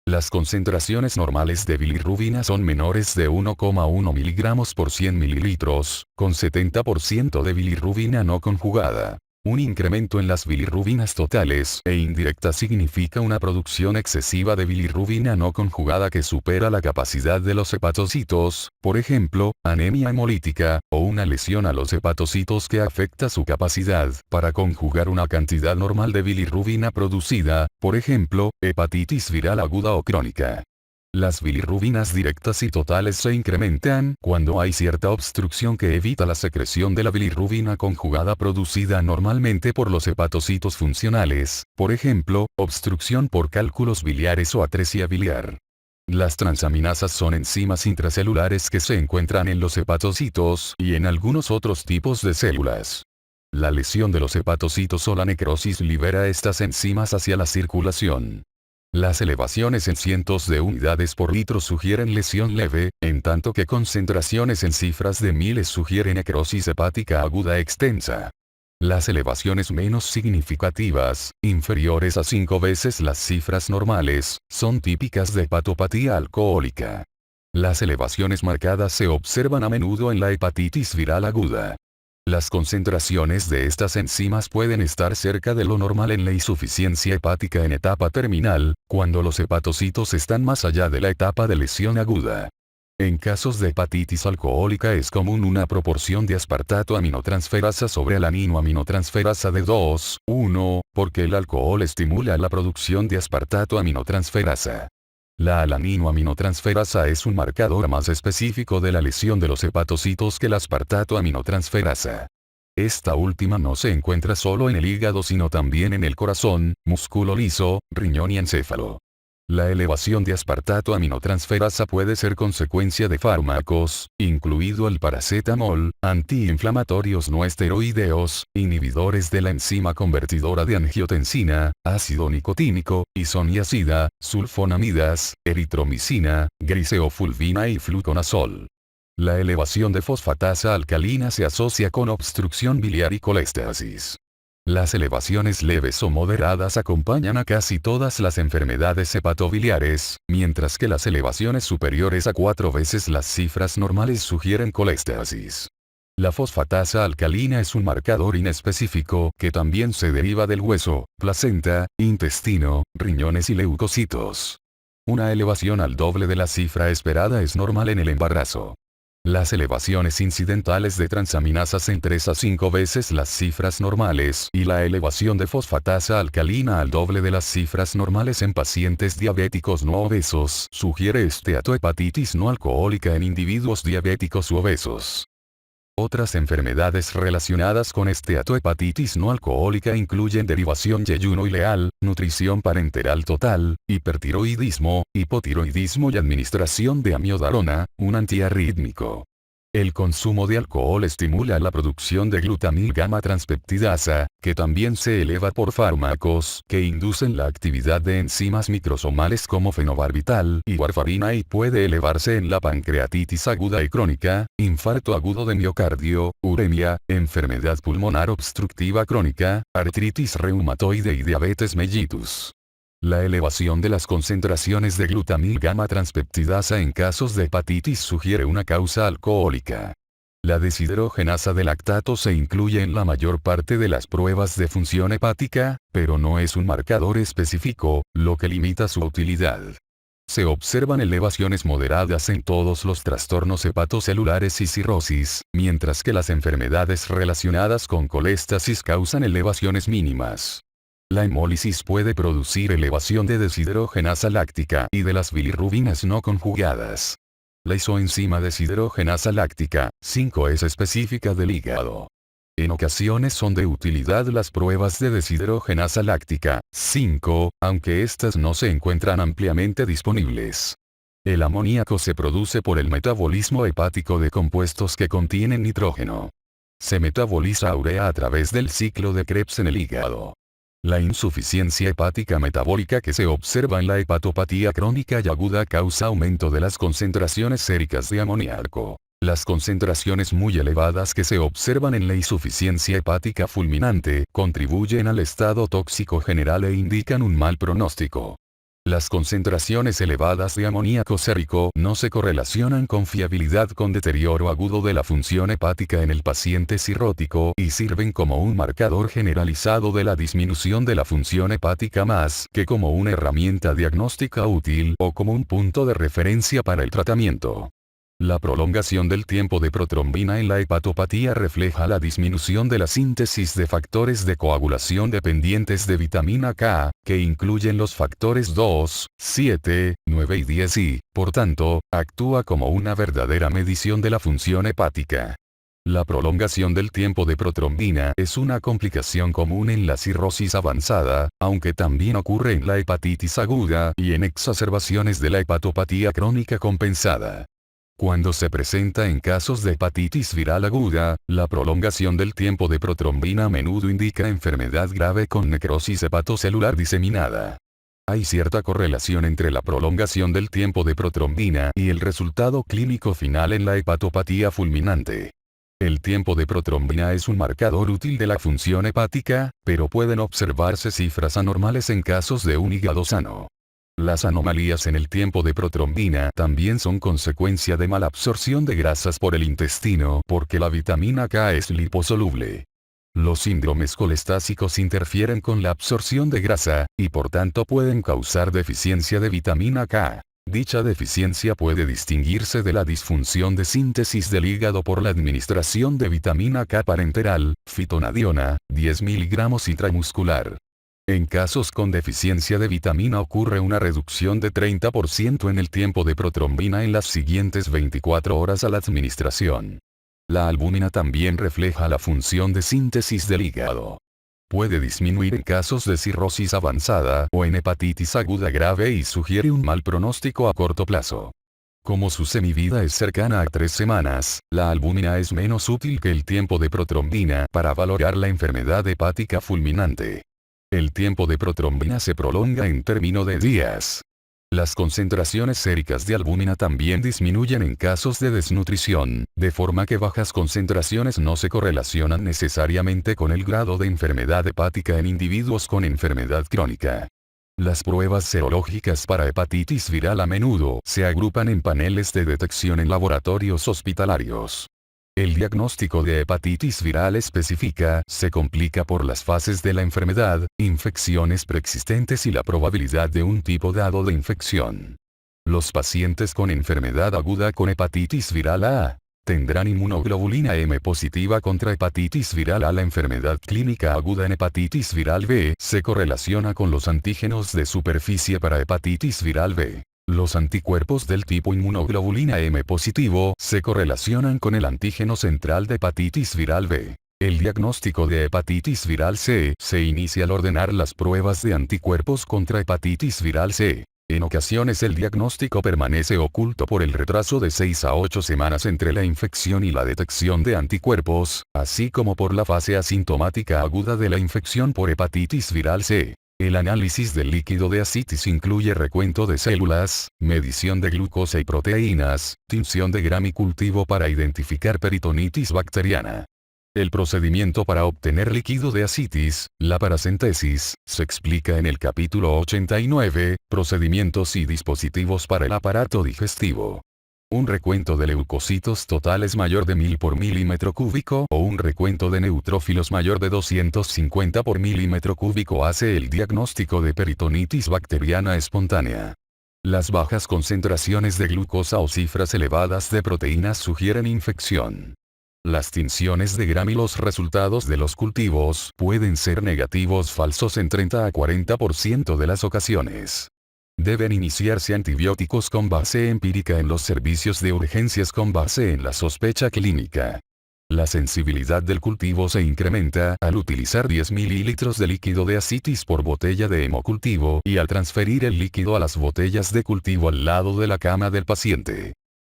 Las concentraciones normales de bilirrubina son menores de 1,1 miligramos por 100 mililitros, con 70% de bilirrubina no conjugada. Un incremento en las bilirrubinas totales e indirectas significa una producción excesiva de bilirrubina no conjugada que supera la capacidad de los hepatocitos, por ejemplo, anemia hemolítica, o una lesión a los hepatocitos que afecta su capacidad para conjugar una cantidad normal de bilirrubina producida, por ejemplo, hepatitis viral aguda o crónica. Las bilirrubinas directas y totales se incrementan cuando hay cierta obstrucción que evita la secreción de la bilirrubina conjugada producida normalmente por los hepatocitos funcionales, por ejemplo, obstrucción por cálculos biliares o atresia biliar. Las transaminasas son enzimas intracelulares que se encuentran en los hepatocitos y en algunos otros tipos de células. La lesión de los hepatocitos o la necrosis libera estas enzimas hacia la circulación. Las elevaciones en cientos de unidades por litro sugieren lesión leve, en tanto que concentraciones en cifras de miles sugieren necrosis hepática aguda extensa. Las elevaciones menos significativas, inferiores a 5 veces las cifras normales, son típicas de hepatopatía alcohólica. Las elevaciones marcadas se observan a menudo en la hepatitis viral aguda. Las concentraciones de estas enzimas pueden estar cerca de lo normal en la insuficiencia hepática en etapa terminal, cuando los hepatocitos están más allá de la etapa de lesión aguda. En casos de hepatitis alcohólica es común una proporción de aspartato aminotransferasa sobre alanino aminotransferasa de 2:1, porque el alcohol estimula la producción de aspartato aminotransferasa. La alanino aminotransferasa es un marcador más específico de la lesión de los hepatocitos que la aspartato aminotransferasa. Esta última no se encuentra solo en el hígado sino también en el corazón, músculo liso, riñón y encéfalo. La elevación de aspartato aminotransferasa puede ser consecuencia de fármacos, incluido el paracetamol, antiinflamatorios no esteroideos, inhibidores de la enzima convertidora de angiotensina, ácido nicotínico, isoniazida, sulfonamidas, eritromicina, griseofulvina y fluconazol. La elevación de fosfatasa alcalina se asocia con obstrucción biliar y colestasis. Las elevaciones leves o moderadas acompañan a casi todas las enfermedades hepatobiliares, mientras que las elevaciones superiores a 4 veces las cifras normales sugieren colestasis. La fosfatasa alcalina es un marcador inespecífico que también se deriva del hueso, placenta, intestino, riñones y leucocitos. Una elevación al doble de la cifra esperada es normal en el embarazo. Las elevaciones incidentales de transaminasas en 3 a 5 veces las cifras normales y la elevación de fosfatasa alcalina al doble de las cifras normales en pacientes diabéticos no obesos sugiere esteatohepatitis no alcohólica en individuos diabéticos u obesos. Otras enfermedades relacionadas con esteatohepatitis no alcohólica incluyen derivación yeyuno ileal, nutrición parenteral total, hipertiroidismo, hipotiroidismo y administración de amiodarona, un antiarrítmico. El consumo de alcohol estimula la producción de glutamil gamma transpeptidasa, que también se eleva por fármacos que inducen la actividad de enzimas microsomales como fenobarbital y warfarina y puede elevarse en la pancreatitis aguda y crónica, infarto agudo de miocardio, uremia, enfermedad pulmonar obstructiva crónica, artritis reumatoide y diabetes mellitus. La elevación de las concentraciones de glutamil gamma transpeptidasa en casos de hepatitis sugiere una causa alcohólica. La deshidrogenasa de lactato se incluye en la mayor parte de las pruebas de función hepática, pero no es un marcador específico, lo que limita su utilidad. Se observan elevaciones moderadas en todos los trastornos hepatocelulares y cirrosis, mientras que las enfermedades relacionadas con colestasis causan elevaciones mínimas. La hemólisis puede producir elevación de deshidrogenasa láctica y de las bilirrubinas no conjugadas. La isoenzima deshidrogenasa láctica, 5 es específica del hígado. En ocasiones son de utilidad las pruebas de deshidrogenasa láctica, 5, aunque estas no se encuentran ampliamente disponibles. El amoníaco se produce por el metabolismo hepático de compuestos que contienen nitrógeno. Se metaboliza a urea a través del ciclo de Krebs en el hígado. La insuficiencia hepática metabólica que se observa en la hepatopatía crónica y aguda causa aumento de las concentraciones séricas de amoníaco. Las concentraciones muy elevadas que se observan en la insuficiencia hepática fulminante contribuyen al estado tóxico general e indican un mal pronóstico. Las concentraciones elevadas de amoníaco sérico no se correlacionan con fiabilidad con deterioro agudo de la función hepática en el paciente cirrótico y sirven como un marcador generalizado de la disminución de la función hepática más que como una herramienta diagnóstica útil o como un punto de referencia para el tratamiento. La prolongación del tiempo de protrombina en la hepatopatía refleja la disminución de la síntesis de factores de coagulación dependientes de vitamina K, que incluyen los factores 2, 7, 9 y 10 y, por tanto, actúa como una verdadera medición de la función hepática. La prolongación del tiempo de protrombina es una complicación común en la cirrosis avanzada, aunque también ocurre en la hepatitis aguda y en exacerbaciones de la hepatopatía crónica compensada. Cuando se presenta en casos de hepatitis viral aguda, la prolongación del tiempo de protrombina a menudo indica enfermedad grave con necrosis hepatocelular diseminada. Hay cierta correlación entre la prolongación del tiempo de protrombina y el resultado clínico final en la hepatopatía fulminante. El tiempo de protrombina es un marcador útil de la función hepática, pero pueden observarse cifras anormales en casos de un hígado sano. Las anomalías en el tiempo de protrombina también son consecuencia de mala absorción de grasas por el intestino porque la vitamina K es liposoluble. Los síndromes colestásicos interfieren con la absorción de grasa, y por tanto pueden causar deficiencia de vitamina K. Dicha deficiencia puede distinguirse de la disfunción de síntesis del hígado por la administración de vitamina K parenteral, fitonadiona, 10 mg intramuscular. En casos con deficiencia de vitamina ocurre una reducción de 30% en el tiempo de protrombina en las siguientes 24 horas a la administración. La albúmina también refleja la función de síntesis del hígado. Puede disminuir en casos de cirrosis avanzada o en hepatitis aguda grave y sugiere un mal pronóstico a corto plazo. Como su semivida es cercana a 3 semanas, la albúmina es menos útil que el tiempo de protrombina para valorar la enfermedad hepática fulminante. El tiempo de protrombina se prolonga en términos de días. Las concentraciones séricas de albúmina también disminuyen en casos de desnutrición, de forma que bajas concentraciones no se correlacionan necesariamente con el grado de enfermedad hepática en individuos con enfermedad crónica. Las pruebas serológicas para hepatitis viral a menudo se agrupan en paneles de detección en laboratorios hospitalarios. El diagnóstico de hepatitis viral específica se complica por las fases de la enfermedad, infecciones preexistentes y la probabilidad de un tipo dado de infección. Los pacientes con enfermedad aguda con hepatitis viral A tendrán inmunoglobulina M positiva contra hepatitis viral A. La enfermedad clínica aguda en hepatitis viral B se correlaciona con los antígenos de superficie para hepatitis viral B. Los anticuerpos del tipo inmunoglobulina M positivo se correlacionan con el antígeno central de hepatitis viral B. El diagnóstico de hepatitis viral C se inicia al ordenar las pruebas de anticuerpos contra hepatitis viral C. En ocasiones el diagnóstico permanece oculto por el retraso de 6 a 8 semanas entre la infección y la detección de anticuerpos, así como por la fase asintomática aguda de la infección por hepatitis viral C. El análisis del líquido de ascitis incluye recuento de células, medición de glucosa y proteínas, tinción de Gram y cultivo para identificar peritonitis bacteriana. El procedimiento para obtener líquido de ascitis, la paracentesis, se explica en el capítulo 89, procedimientos y dispositivos para el aparato digestivo. Un recuento de leucocitos totales mayor de 1000 por milímetro cúbico o un recuento de neutrófilos mayor de 250 por milímetro cúbico hace el diagnóstico de peritonitis bacteriana espontánea. Las bajas concentraciones de glucosa o cifras elevadas de proteínas sugieren infección. Las tinciones de Gram y los resultados de los cultivos pueden ser negativos falsos en 30 a 40% de las ocasiones. Deben iniciarse antibióticos con base empírica en los servicios de urgencias con base en la sospecha clínica. La sensibilidad del cultivo se incrementa al utilizar 10 mililitros de líquido de ascitis por botella de hemocultivo y al transferir el líquido a las botellas de cultivo al lado de la cama del paciente.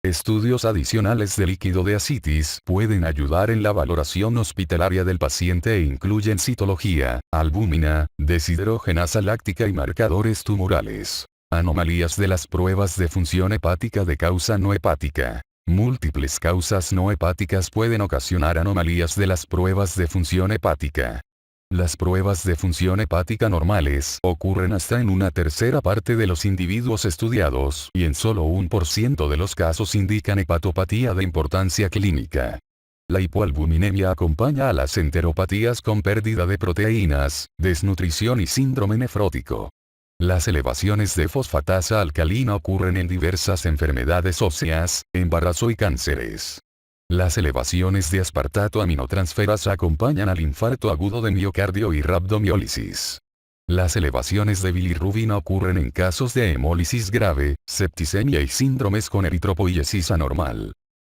Estudios adicionales de líquido de ascitis pueden ayudar en la valoración hospitalaria del paciente e incluyen citología, albúmina, deshidrogenasa láctica y marcadores tumorales. Anomalías de las pruebas de función hepática de causa no hepática. Múltiples causas no hepáticas pueden ocasionar anomalías de las pruebas de función hepática. Las pruebas de función hepática normales ocurren hasta en una tercera parte de los individuos estudiados y en solo 1% de los casos indican hepatopatía de importancia clínica. La hipoalbuminemia acompaña a las enteropatías con pérdida de proteínas, desnutrición y síndrome nefrótico. Las elevaciones de fosfatasa alcalina ocurren en diversas enfermedades óseas, embarazo y cánceres. Las elevaciones de aspartato aminotransferasa acompañan al infarto agudo de miocardio y rabdomiólisis. Las elevaciones de bilirrubina ocurren en casos de hemólisis grave, septicemia y síndromes con eritropoiesis anormal.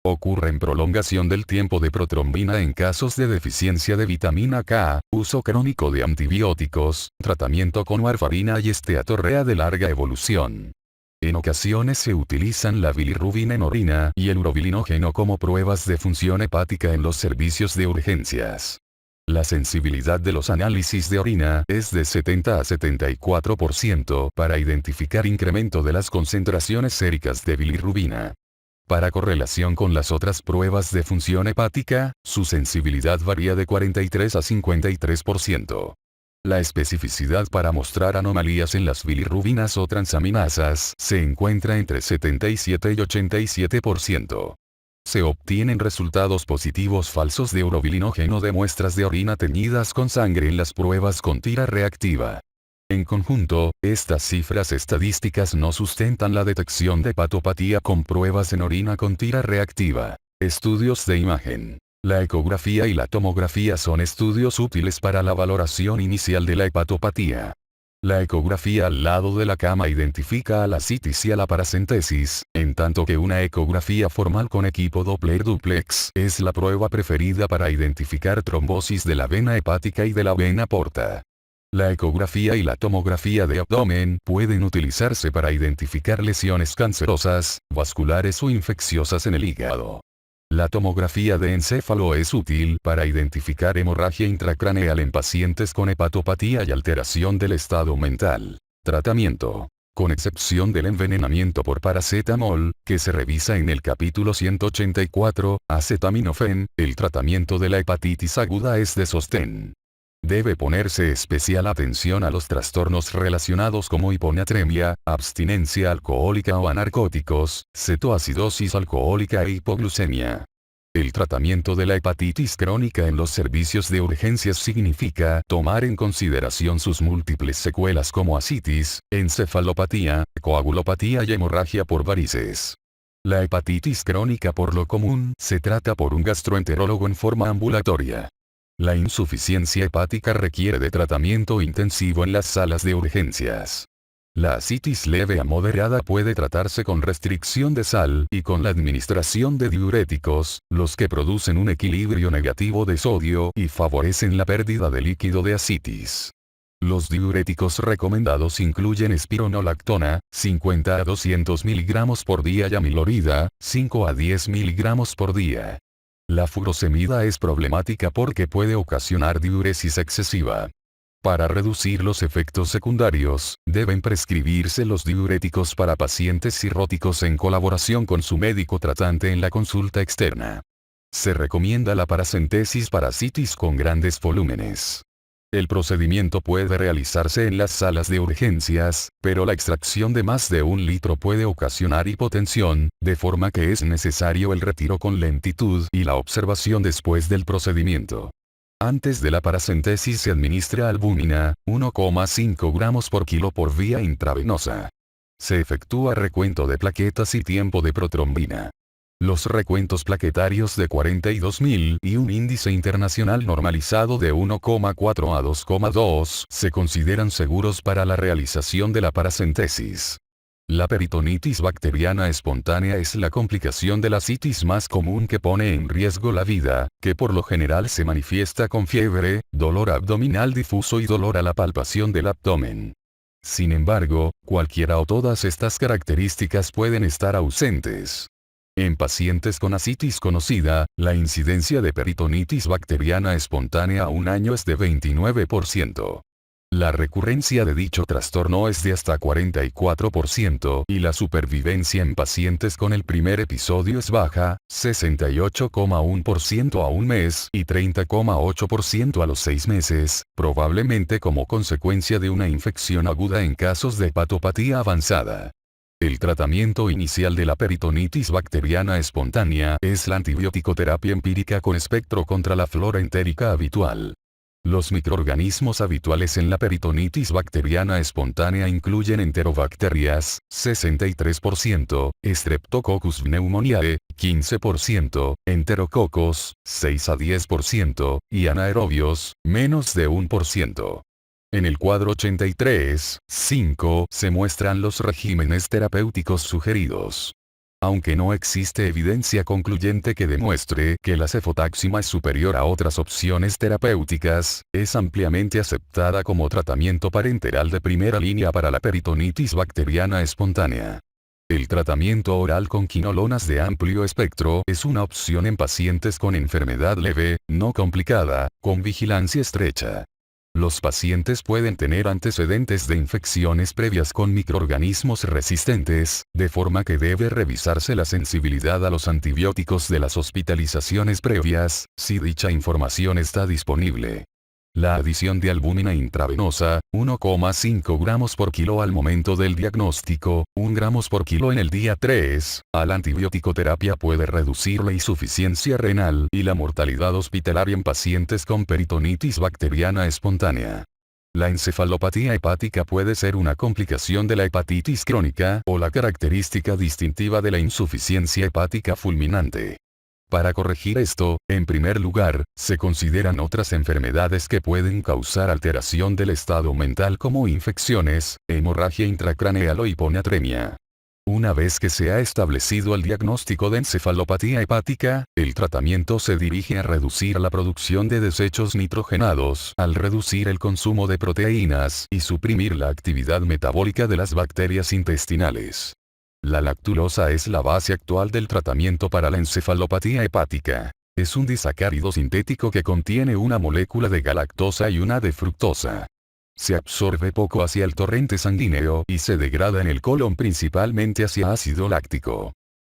Ocurre prolongación del tiempo de protrombina en casos de deficiencia de vitamina K, uso crónico de antibióticos, tratamiento con warfarina y esteatorrea de larga evolución. En ocasiones se utilizan la bilirrubina en orina y el urobilinógeno como pruebas de función hepática en los servicios de urgencias. La sensibilidad de los análisis de orina es de 70 a 74% para identificar incremento de las concentraciones séricas de bilirrubina. Para correlación con las otras pruebas de función hepática, su sensibilidad varía de 43 a 53%. La especificidad para mostrar anomalías en las bilirrubinas o transaminasas se encuentra entre 77 y 87%. Se obtienen resultados positivos falsos de urobilinógeno de muestras de orina teñidas con sangre en las pruebas con tira reactiva. En conjunto, estas cifras estadísticas no sustentan la detección de hepatopatía con pruebas en orina con tira reactiva. Estudios de imagen. La ecografía y la tomografía son estudios útiles para la valoración inicial de la hepatopatía. La ecografía al lado de la cama identifica a la ascitis y a la paracentesis, en tanto que una ecografía formal con equipo Doppler duplex es la prueba preferida para identificar trombosis de la vena hepática y de la vena porta. La ecografía y la tomografía de abdomen pueden utilizarse para identificar lesiones cancerosas, vasculares o infecciosas en el hígado. La tomografía de encéfalo es útil para identificar hemorragia intracraneal en pacientes con hepatopatía y alteración del estado mental. Tratamiento. Con excepción del envenenamiento por paracetamol, que se revisa en el capítulo 184, acetaminofén, el tratamiento de la hepatitis aguda es de sostén. Debe ponerse especial atención a los trastornos relacionados como hiponatremia, abstinencia alcohólica o a narcóticos, cetoacidosis alcohólica e hipoglucemia. El tratamiento de la hepatitis crónica en los servicios de urgencias significa tomar en consideración sus múltiples secuelas como ascitis, encefalopatía, coagulopatía y hemorragia por varices. La hepatitis crónica por lo común se trata por un gastroenterólogo en forma ambulatoria. La insuficiencia hepática requiere de tratamiento intensivo en las salas de urgencias. La ascitis leve a moderada puede tratarse con restricción de sal y con la administración de diuréticos, los que producen un equilibrio negativo de sodio y favorecen la pérdida de líquido de ascitis. Los diuréticos recomendados incluyen espironolactona, 50 a 200 mg por día y amilorida, 5 a 10 mg por día. La furosemida es problemática porque puede ocasionar diuresis excesiva. Para reducir los efectos secundarios, deben prescribirse los diuréticos para pacientes cirróticos en colaboración con su médico tratante en la consulta externa. Se recomienda la paracentesis para citis con grandes volúmenes. El procedimiento puede realizarse en las salas de urgencias, pero la extracción de más de 1 litro puede ocasionar hipotensión, de forma que es necesario el retiro con lentitud y la observación después del procedimiento. Antes de la paracentesis se administra albúmina, 1,5 gramos por kilo por vía intravenosa. Se efectúa recuento de plaquetas y tiempo de protrombina. Los recuentos plaquetarios de 42.000 y un índice internacional normalizado de 1,4 a 2,2 se consideran seguros para la realización de la paracentesis. La peritonitis bacteriana espontánea es la complicación de la citis más común que pone en riesgo la vida, que por lo general se manifiesta con fiebre, dolor abdominal difuso y dolor a la palpación del abdomen. Sin embargo, cualquiera o todas estas características pueden estar ausentes. En pacientes con ascitis conocida, la incidencia de peritonitis bacteriana espontánea a un año es de 29%. La recurrencia de dicho trastorno es de hasta 44% y la supervivencia en pacientes con el primer episodio es baja, 68,1% a un mes y 30,8% a los 6 meses, probablemente como consecuencia de una infección aguda en casos de hepatopatía avanzada. El tratamiento inicial de la peritonitis bacteriana espontánea es la antibiótico-terapia empírica con espectro contra la flora entérica habitual. Los microorganismos habituales en la peritonitis bacteriana espontánea incluyen enterobacterias, 63%, Streptococcus pneumoniae, 15%, enterococos, 6 a 10%, y anaerobios, menos de 1%. En el cuadro 83.5 se muestran los regímenes terapéuticos sugeridos. Aunque no existe evidencia concluyente que demuestre que la cefotaxima es superior a otras opciones terapéuticas, es ampliamente aceptada como tratamiento parenteral de primera línea para la peritonitis bacteriana espontánea. El tratamiento oral con quinolonas de amplio espectro es una opción en pacientes con enfermedad leve, no complicada, con vigilancia estrecha. Los pacientes pueden tener antecedentes de infecciones previas con microorganismos resistentes, de forma que debe revisarse la sensibilidad a los antibióticos de las hospitalizaciones previas, si dicha información está disponible. La adición de albúmina intravenosa, 1,5 gramos por kilo al momento del diagnóstico, 1 gramos por kilo en el día 3, a la antibiótico-terapia puede reducir la insuficiencia renal y la mortalidad hospitalaria en pacientes con peritonitis bacteriana espontánea. La encefalopatía hepática puede ser una complicación de la hepatitis crónica o la característica distintiva de la insuficiencia hepática fulminante. Para corregir esto, en primer lugar, se consideran otras enfermedades que pueden causar alteración del estado mental como infecciones, hemorragia intracraneal o hiponatremia. Una vez que se ha establecido el diagnóstico de encefalopatía hepática, el tratamiento se dirige a reducir la producción de desechos nitrogenados al reducir el consumo de proteínas y suprimir la actividad metabólica de las bacterias intestinales. La lactulosa es la base actual del tratamiento para la encefalopatía hepática. Es un disacárido sintético que contiene una molécula de galactosa y una de fructosa. Se absorbe poco hacia el torrente sanguíneo y se degrada en el colon principalmente hacia ácido láctico.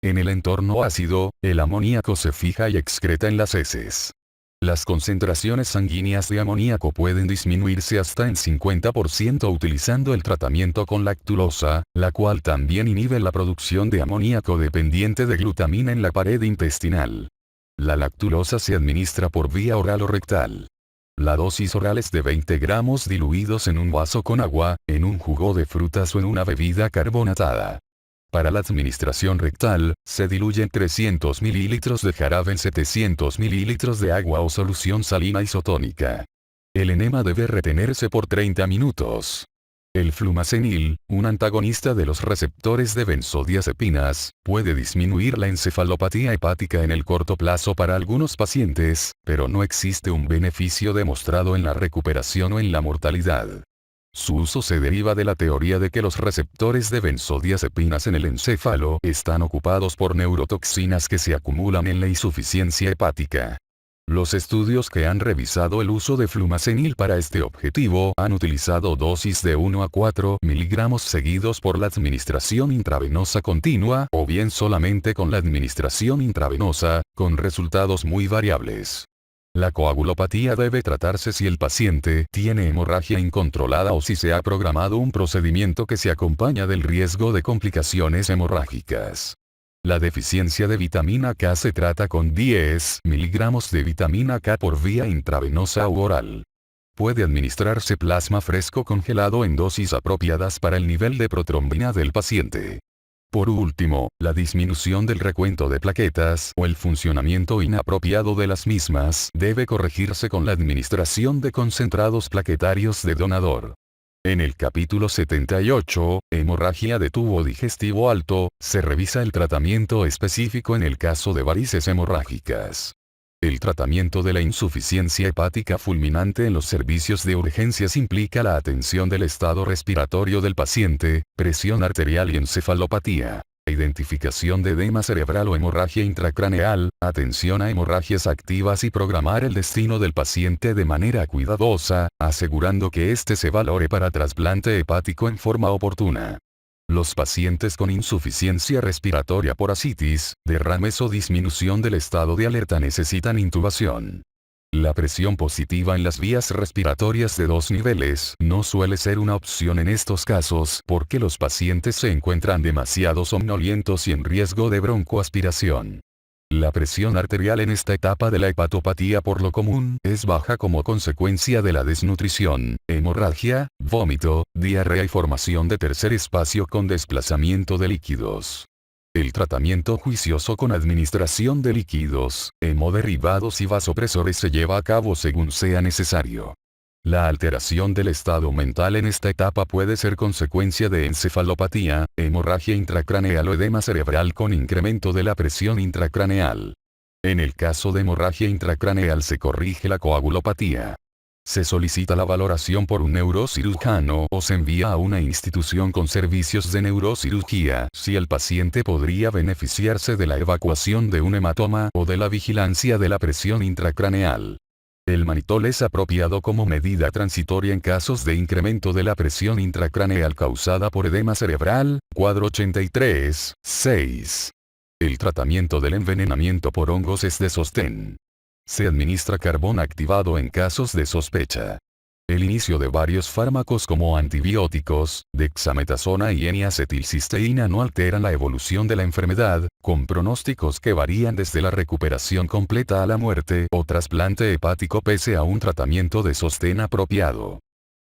En el entorno ácido, el amoníaco se fija y excreta en las heces. Las concentraciones sanguíneas de amoníaco pueden disminuirse hasta en 50% utilizando el tratamiento con lactulosa, la cual también inhibe la producción de amoníaco dependiente de glutamina en la pared intestinal. La lactulosa se administra por vía oral o rectal. La dosis oral es de 20 gramos diluidos en un vaso con agua, en un jugo de frutas o en una bebida carbonatada. Para la administración rectal, se diluyen 300 ml de jarabe en 700 ml de agua o solución salina isotónica. El enema debe retenerse por 30 minutos. El flumazenil, un antagonista de los receptores de benzodiazepinas, puede disminuir la encefalopatía hepática en el corto plazo para algunos pacientes, pero no existe un beneficio demostrado en la recuperación o en la mortalidad. Su uso se deriva de la teoría de que los receptores de benzodiazepinas en el encéfalo están ocupados por neurotoxinas que se acumulan en la insuficiencia hepática. Los estudios que han revisado el uso de flumazenil para este objetivo han utilizado dosis de 1 a 4 miligramos seguidos por la administración intravenosa continua o bien solamente con la administración intravenosa, con resultados muy variables. La coagulopatía debe tratarse si el paciente tiene hemorragia incontrolada o si se ha programado un procedimiento que se acompaña del riesgo de complicaciones hemorrágicas. La deficiencia de vitamina K se trata con 10 miligramos de vitamina K por vía intravenosa u oral. Puede administrarse plasma fresco congelado en dosis apropiadas para el nivel de protrombina del paciente. Por último, la disminución del recuento de plaquetas o el funcionamiento inapropiado de las mismas debe corregirse con la administración de concentrados plaquetarios de donador. En el capítulo 78, hemorragia de tubo digestivo alto, se revisa el tratamiento específico en el caso de varices hemorrágicas. El tratamiento de la insuficiencia hepática fulminante en los servicios de urgencias implica la atención del estado respiratorio del paciente, presión arterial y encefalopatía, identificación de edema cerebral o hemorragia intracraneal, atención a hemorragias activas y programar el destino del paciente de manera cuidadosa, asegurando que éste se valore para trasplante hepático en forma oportuna. Los pacientes con insuficiencia respiratoria por ascitis, derrames o disminución del estado de alerta necesitan intubación. La presión positiva en las vías respiratorias de 2 niveles no suele ser una opción en estos casos porque los pacientes se encuentran demasiado somnolientos y en riesgo de broncoaspiración. La presión arterial en esta etapa de la hepatopatía por lo común es baja como consecuencia de la desnutrición, hemorragia, vómito, diarrea y formación de tercer espacio con desplazamiento de líquidos. El tratamiento juicioso con administración de líquidos, hemoderivados y vasopresores se lleva a cabo según sea necesario. La alteración del estado mental en esta etapa puede ser consecuencia de encefalopatía, hemorragia intracraneal o edema cerebral con incremento de la presión intracraneal. En el caso de hemorragia intracraneal se corrige la coagulopatía. Se solicita la valoración por un neurocirujano o se envía a una institución con servicios de neurocirugía si el paciente podría beneficiarse de la evacuación de un hematoma o de la vigilancia de la presión intracraneal. El manitol es apropiado como medida transitoria en casos de incremento de la presión intracraneal causada por edema cerebral, cuadro 83-6. El tratamiento del envenenamiento por hongos es de sostén. Se administra carbón activado en casos de sospecha. El inicio de varios fármacos como antibióticos, dexametasona y N-acetilcisteína no alteran la evolución de la enfermedad, con pronósticos que varían desde la recuperación completa a la muerte o trasplante hepático pese a un tratamiento de sostén apropiado.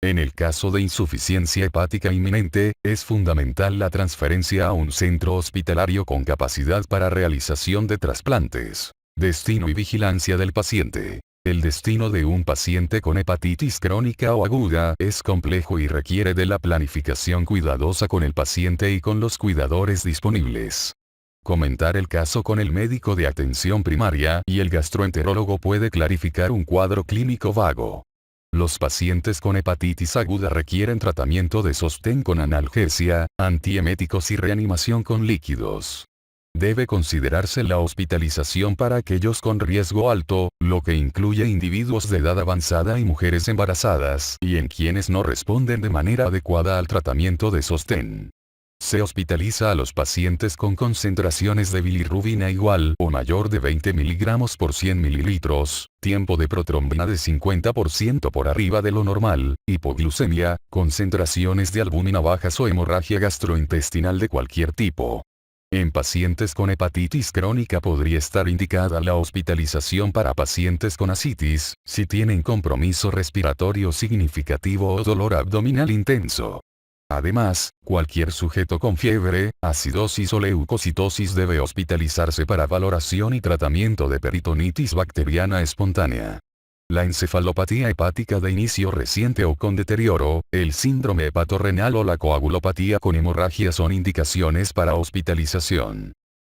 En el caso de insuficiencia hepática inminente, es fundamental la transferencia a un centro hospitalario con capacidad para realización de trasplantes. Destino y vigilancia del paciente. El destino de un paciente con hepatitis crónica o aguda es complejo y requiere de la planificación cuidadosa con el paciente y con los cuidadores disponibles. Comentar el caso con el médico de atención primaria y el gastroenterólogo puede clarificar un cuadro clínico vago. Los pacientes con hepatitis aguda requieren tratamiento de sostén con analgesia, antieméticos y reanimación con líquidos. Debe considerarse la hospitalización para aquellos con riesgo alto, lo que incluye individuos de edad avanzada y mujeres embarazadas, y en quienes no responden de manera adecuada al tratamiento de sostén. Se hospitaliza a los pacientes con concentraciones de bilirrubina igual o mayor de 20 miligramos por 100 mililitros, tiempo de protrombina de 50% por arriba de lo normal, hipoglucemia, concentraciones de albúmina bajas o hemorragia gastrointestinal de cualquier tipo. En pacientes con hepatitis crónica podría estar indicada la hospitalización para pacientes con ascitis, si tienen compromiso respiratorio significativo o dolor abdominal intenso. Además, cualquier sujeto con fiebre, acidosis o leucocitosis debe hospitalizarse para valoración y tratamiento de peritonitis bacteriana espontánea. La encefalopatía hepática de inicio reciente o con deterioro, el síndrome hepatorrenal o la coagulopatía con hemorragia son indicaciones para hospitalización.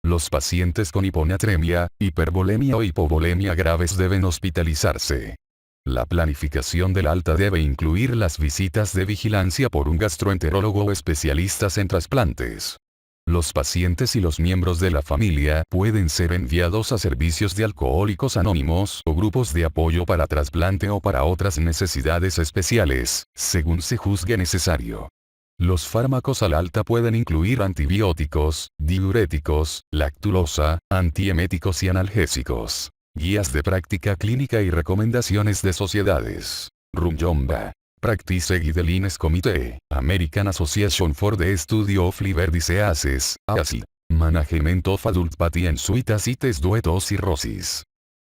Los pacientes con hiponatremia, hipervolemia o hipovolemia graves deben hospitalizarse. La planificación del alta debe incluir las visitas de vigilancia por un gastroenterólogo o especialistas en trasplantes. Los pacientes y los miembros de la familia pueden ser enviados a servicios de Alcohólicos Anónimos o grupos de apoyo para trasplante o para otras necesidades especiales, según se juzgue necesario. Los fármacos al alta pueden incluir antibióticos, diuréticos, lactulosa, antieméticos y analgésicos. Guías de práctica clínica y recomendaciones de sociedades. Rumjomba. Practice Guidelines Committee, American Association for the Study of Liver Diseases, ASI. Management of Adult Patient Suite Asites Due to Cirrhosis.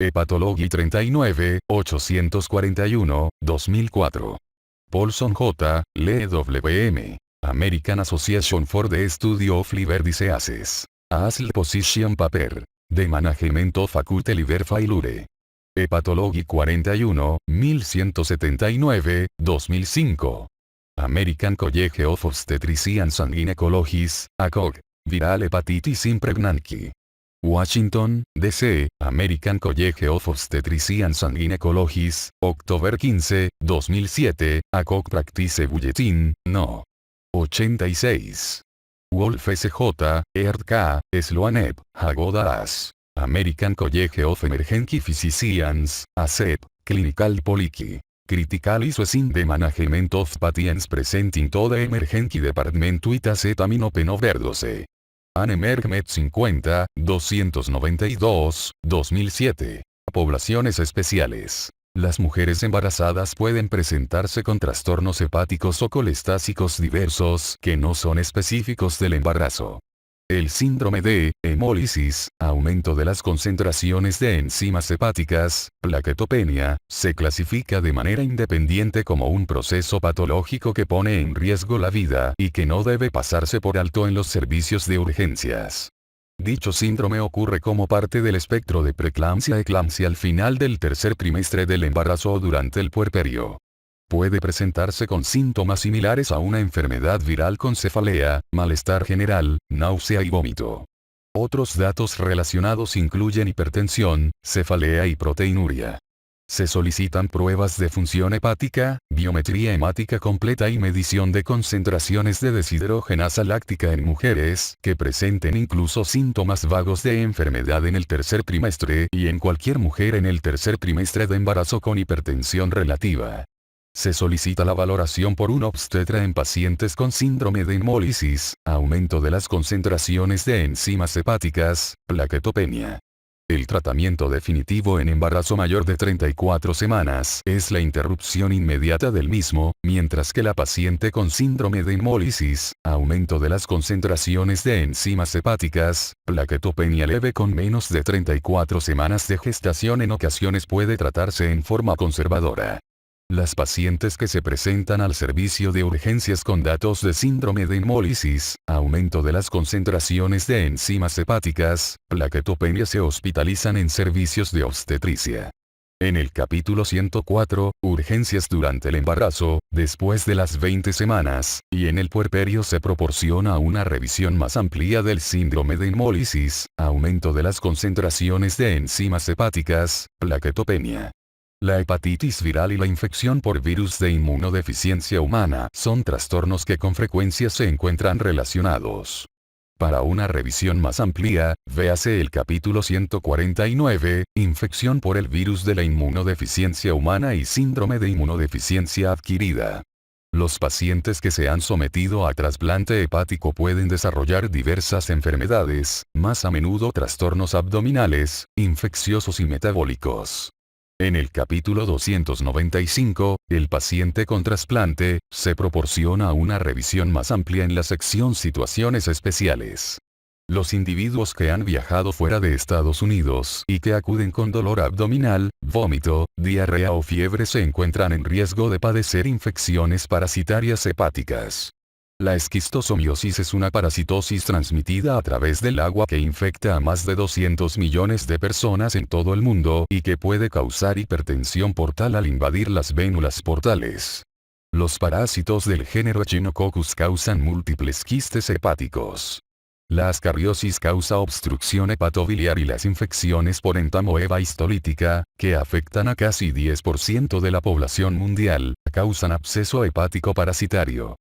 Hepatology 39, 841, 2004. Paulson J., Lee W.M. American Association for the Study of Liver Diseases. ASL Position Paper. The Management of Acute Liver Failure. Hepatology 41, 1179, 2005. American College of Obstetricians and Gynecologists, ACOG. Viral Hepatitis in Pregnancy. Washington, D.C., American College of Obstetricians and Gynecologists, October 15, 2007, ACOG Practice Bulletin, No. 86. Wolf S.J., Erd K., Sloan Ep., Hagoda As. American College of Emergency Physicians, ACEP, Clinical Policy. Critical Issues in the Management of Patients Presenting to the Emergency Department with Acetaminophen Overdose. Anemergmet 50, 292, 2007. Poblaciones especiales. Las mujeres embarazadas pueden presentarse con trastornos hepáticos o colestásicos diversos que no son específicos del embarazo. El síndrome de hemólisis, aumento de las concentraciones de enzimas hepáticas, plaquetopenia, se clasifica de manera independiente como un proceso patológico que pone en riesgo la vida y que no debe pasarse por alto en los servicios de urgencias. Dicho síndrome ocurre como parte del espectro de preeclampsia-eclampsia al final del tercer trimestre del embarazo o durante el puerperio. Puede presentarse con síntomas similares a una enfermedad viral con cefalea, malestar general, náusea y vómito. Otros datos relacionados incluyen hipertensión, cefalea y proteinuria. Se solicitan pruebas de función hepática, biometría hemática completa y medición de concentraciones de deshidrogenasa láctica en mujeres que presenten incluso síntomas vagos de enfermedad en el tercer trimestre y en cualquier mujer en el tercer trimestre de embarazo con hipertensión relativa. Se solicita la valoración por un obstetra en pacientes con síndrome de hemólisis, aumento de las concentraciones de enzimas hepáticas, plaquetopenia. El tratamiento definitivo en embarazo mayor de 34 semanas es la interrupción inmediata del mismo, mientras que la paciente con síndrome de hemólisis, aumento de las concentraciones de enzimas hepáticas, plaquetopenia leve con menos de 34 semanas de gestación en ocasiones puede tratarse en forma conservadora. Las pacientes que se presentan al servicio de urgencias con datos de síndrome de hemólisis, aumento de las concentraciones de enzimas hepáticas, plaquetopenia se hospitalizan en servicios de obstetricia. En el capítulo 104, urgencias durante el embarazo, después de las 20 semanas, y en el puerperio se proporciona una revisión más amplia del síndrome de hemólisis, aumento de las concentraciones de enzimas hepáticas, plaquetopenia. La hepatitis viral y la infección por virus de inmunodeficiencia humana son trastornos que con frecuencia se encuentran relacionados. Para una revisión más amplia, véase el capítulo 149, infección por el virus de la inmunodeficiencia humana y síndrome de inmunodeficiencia adquirida. Los pacientes que se han sometido a trasplante hepático pueden desarrollar diversas enfermedades, más a menudo trastornos abdominales, infecciosos y metabólicos. En el capítulo 295, el paciente con trasplante, se proporciona una revisión más amplia en la sección Situaciones Especiales. Los individuos que han viajado fuera de Estados Unidos y que acuden con dolor abdominal, vómito, diarrea o fiebre se encuentran en riesgo de padecer infecciones parasitarias hepáticas. La esquistosomiosis es una parasitosis transmitida a través del agua que infecta a más de 200 millones de personas en todo el mundo y que puede causar hipertensión portal al invadir las vénulas portales. Los parásitos del género Echinococcus causan múltiples quistes hepáticos. La ascariosis causa obstrucción hepatobiliar y las infecciones por entamoeba histolítica, que afectan a casi 10% de la población mundial, causan absceso hepático parasitario.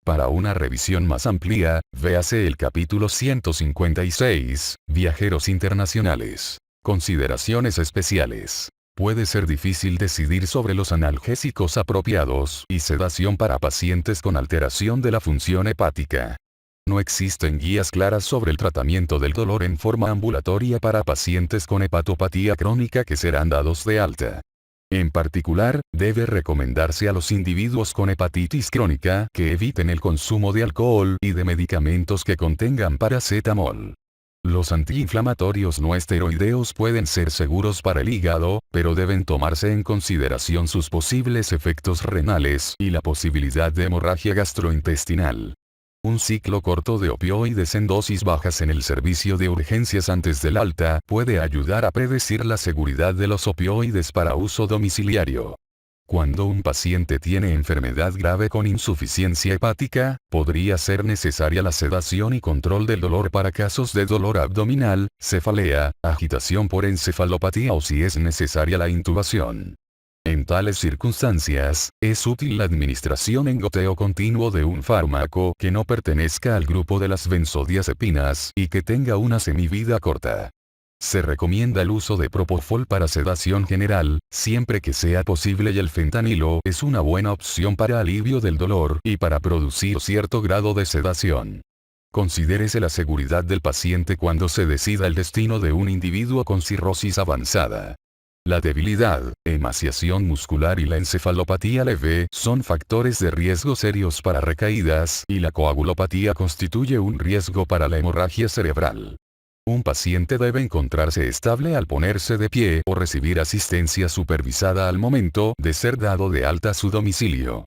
Para una revisión más amplia, véase el capítulo 156, Viajeros internacionales. Consideraciones especiales. Puede ser difícil decidir sobre los analgésicos apropiados y sedación para pacientes con alteración de la función hepática. No existen guías claras sobre el tratamiento del dolor en forma ambulatoria para pacientes con hepatopatía crónica que serán dados de alta. En particular, debe recomendarse a los individuos con hepatitis crónica que eviten el consumo de alcohol y de medicamentos que contengan paracetamol. Los antiinflamatorios no esteroideos pueden ser seguros para el hígado, pero deben tomarse en consideración sus posibles efectos renales y la posibilidad de hemorragia gastrointestinal. Un ciclo corto de opioides en dosis bajas en el servicio de urgencias antes del alta puede ayudar a predecir la seguridad de los opioides para uso domiciliario. Cuando un paciente tiene enfermedad grave con insuficiencia hepática, podría ser necesaria la sedación y control del dolor para casos de dolor abdominal, cefalea, agitación por encefalopatía o si es necesaria la intubación. En tales circunstancias, es útil la administración en goteo continuo de un fármaco que no pertenezca al grupo de las benzodiazepinas y que tenga una semivida corta. Se recomienda el uso de propofol para sedación general, siempre que sea posible, y el fentanilo es una buena opción para alivio del dolor y para producir cierto grado de sedación. Considérese la seguridad del paciente cuando se decida el destino de un individuo con cirrosis avanzada. La debilidad, emaciación muscular y la encefalopatía leve son factores de riesgo serios para recaídas y la coagulopatía constituye un riesgo para la hemorragia cerebral. Un paciente debe encontrarse estable al ponerse de pie o recibir asistencia supervisada al momento de ser dado de alta a su domicilio.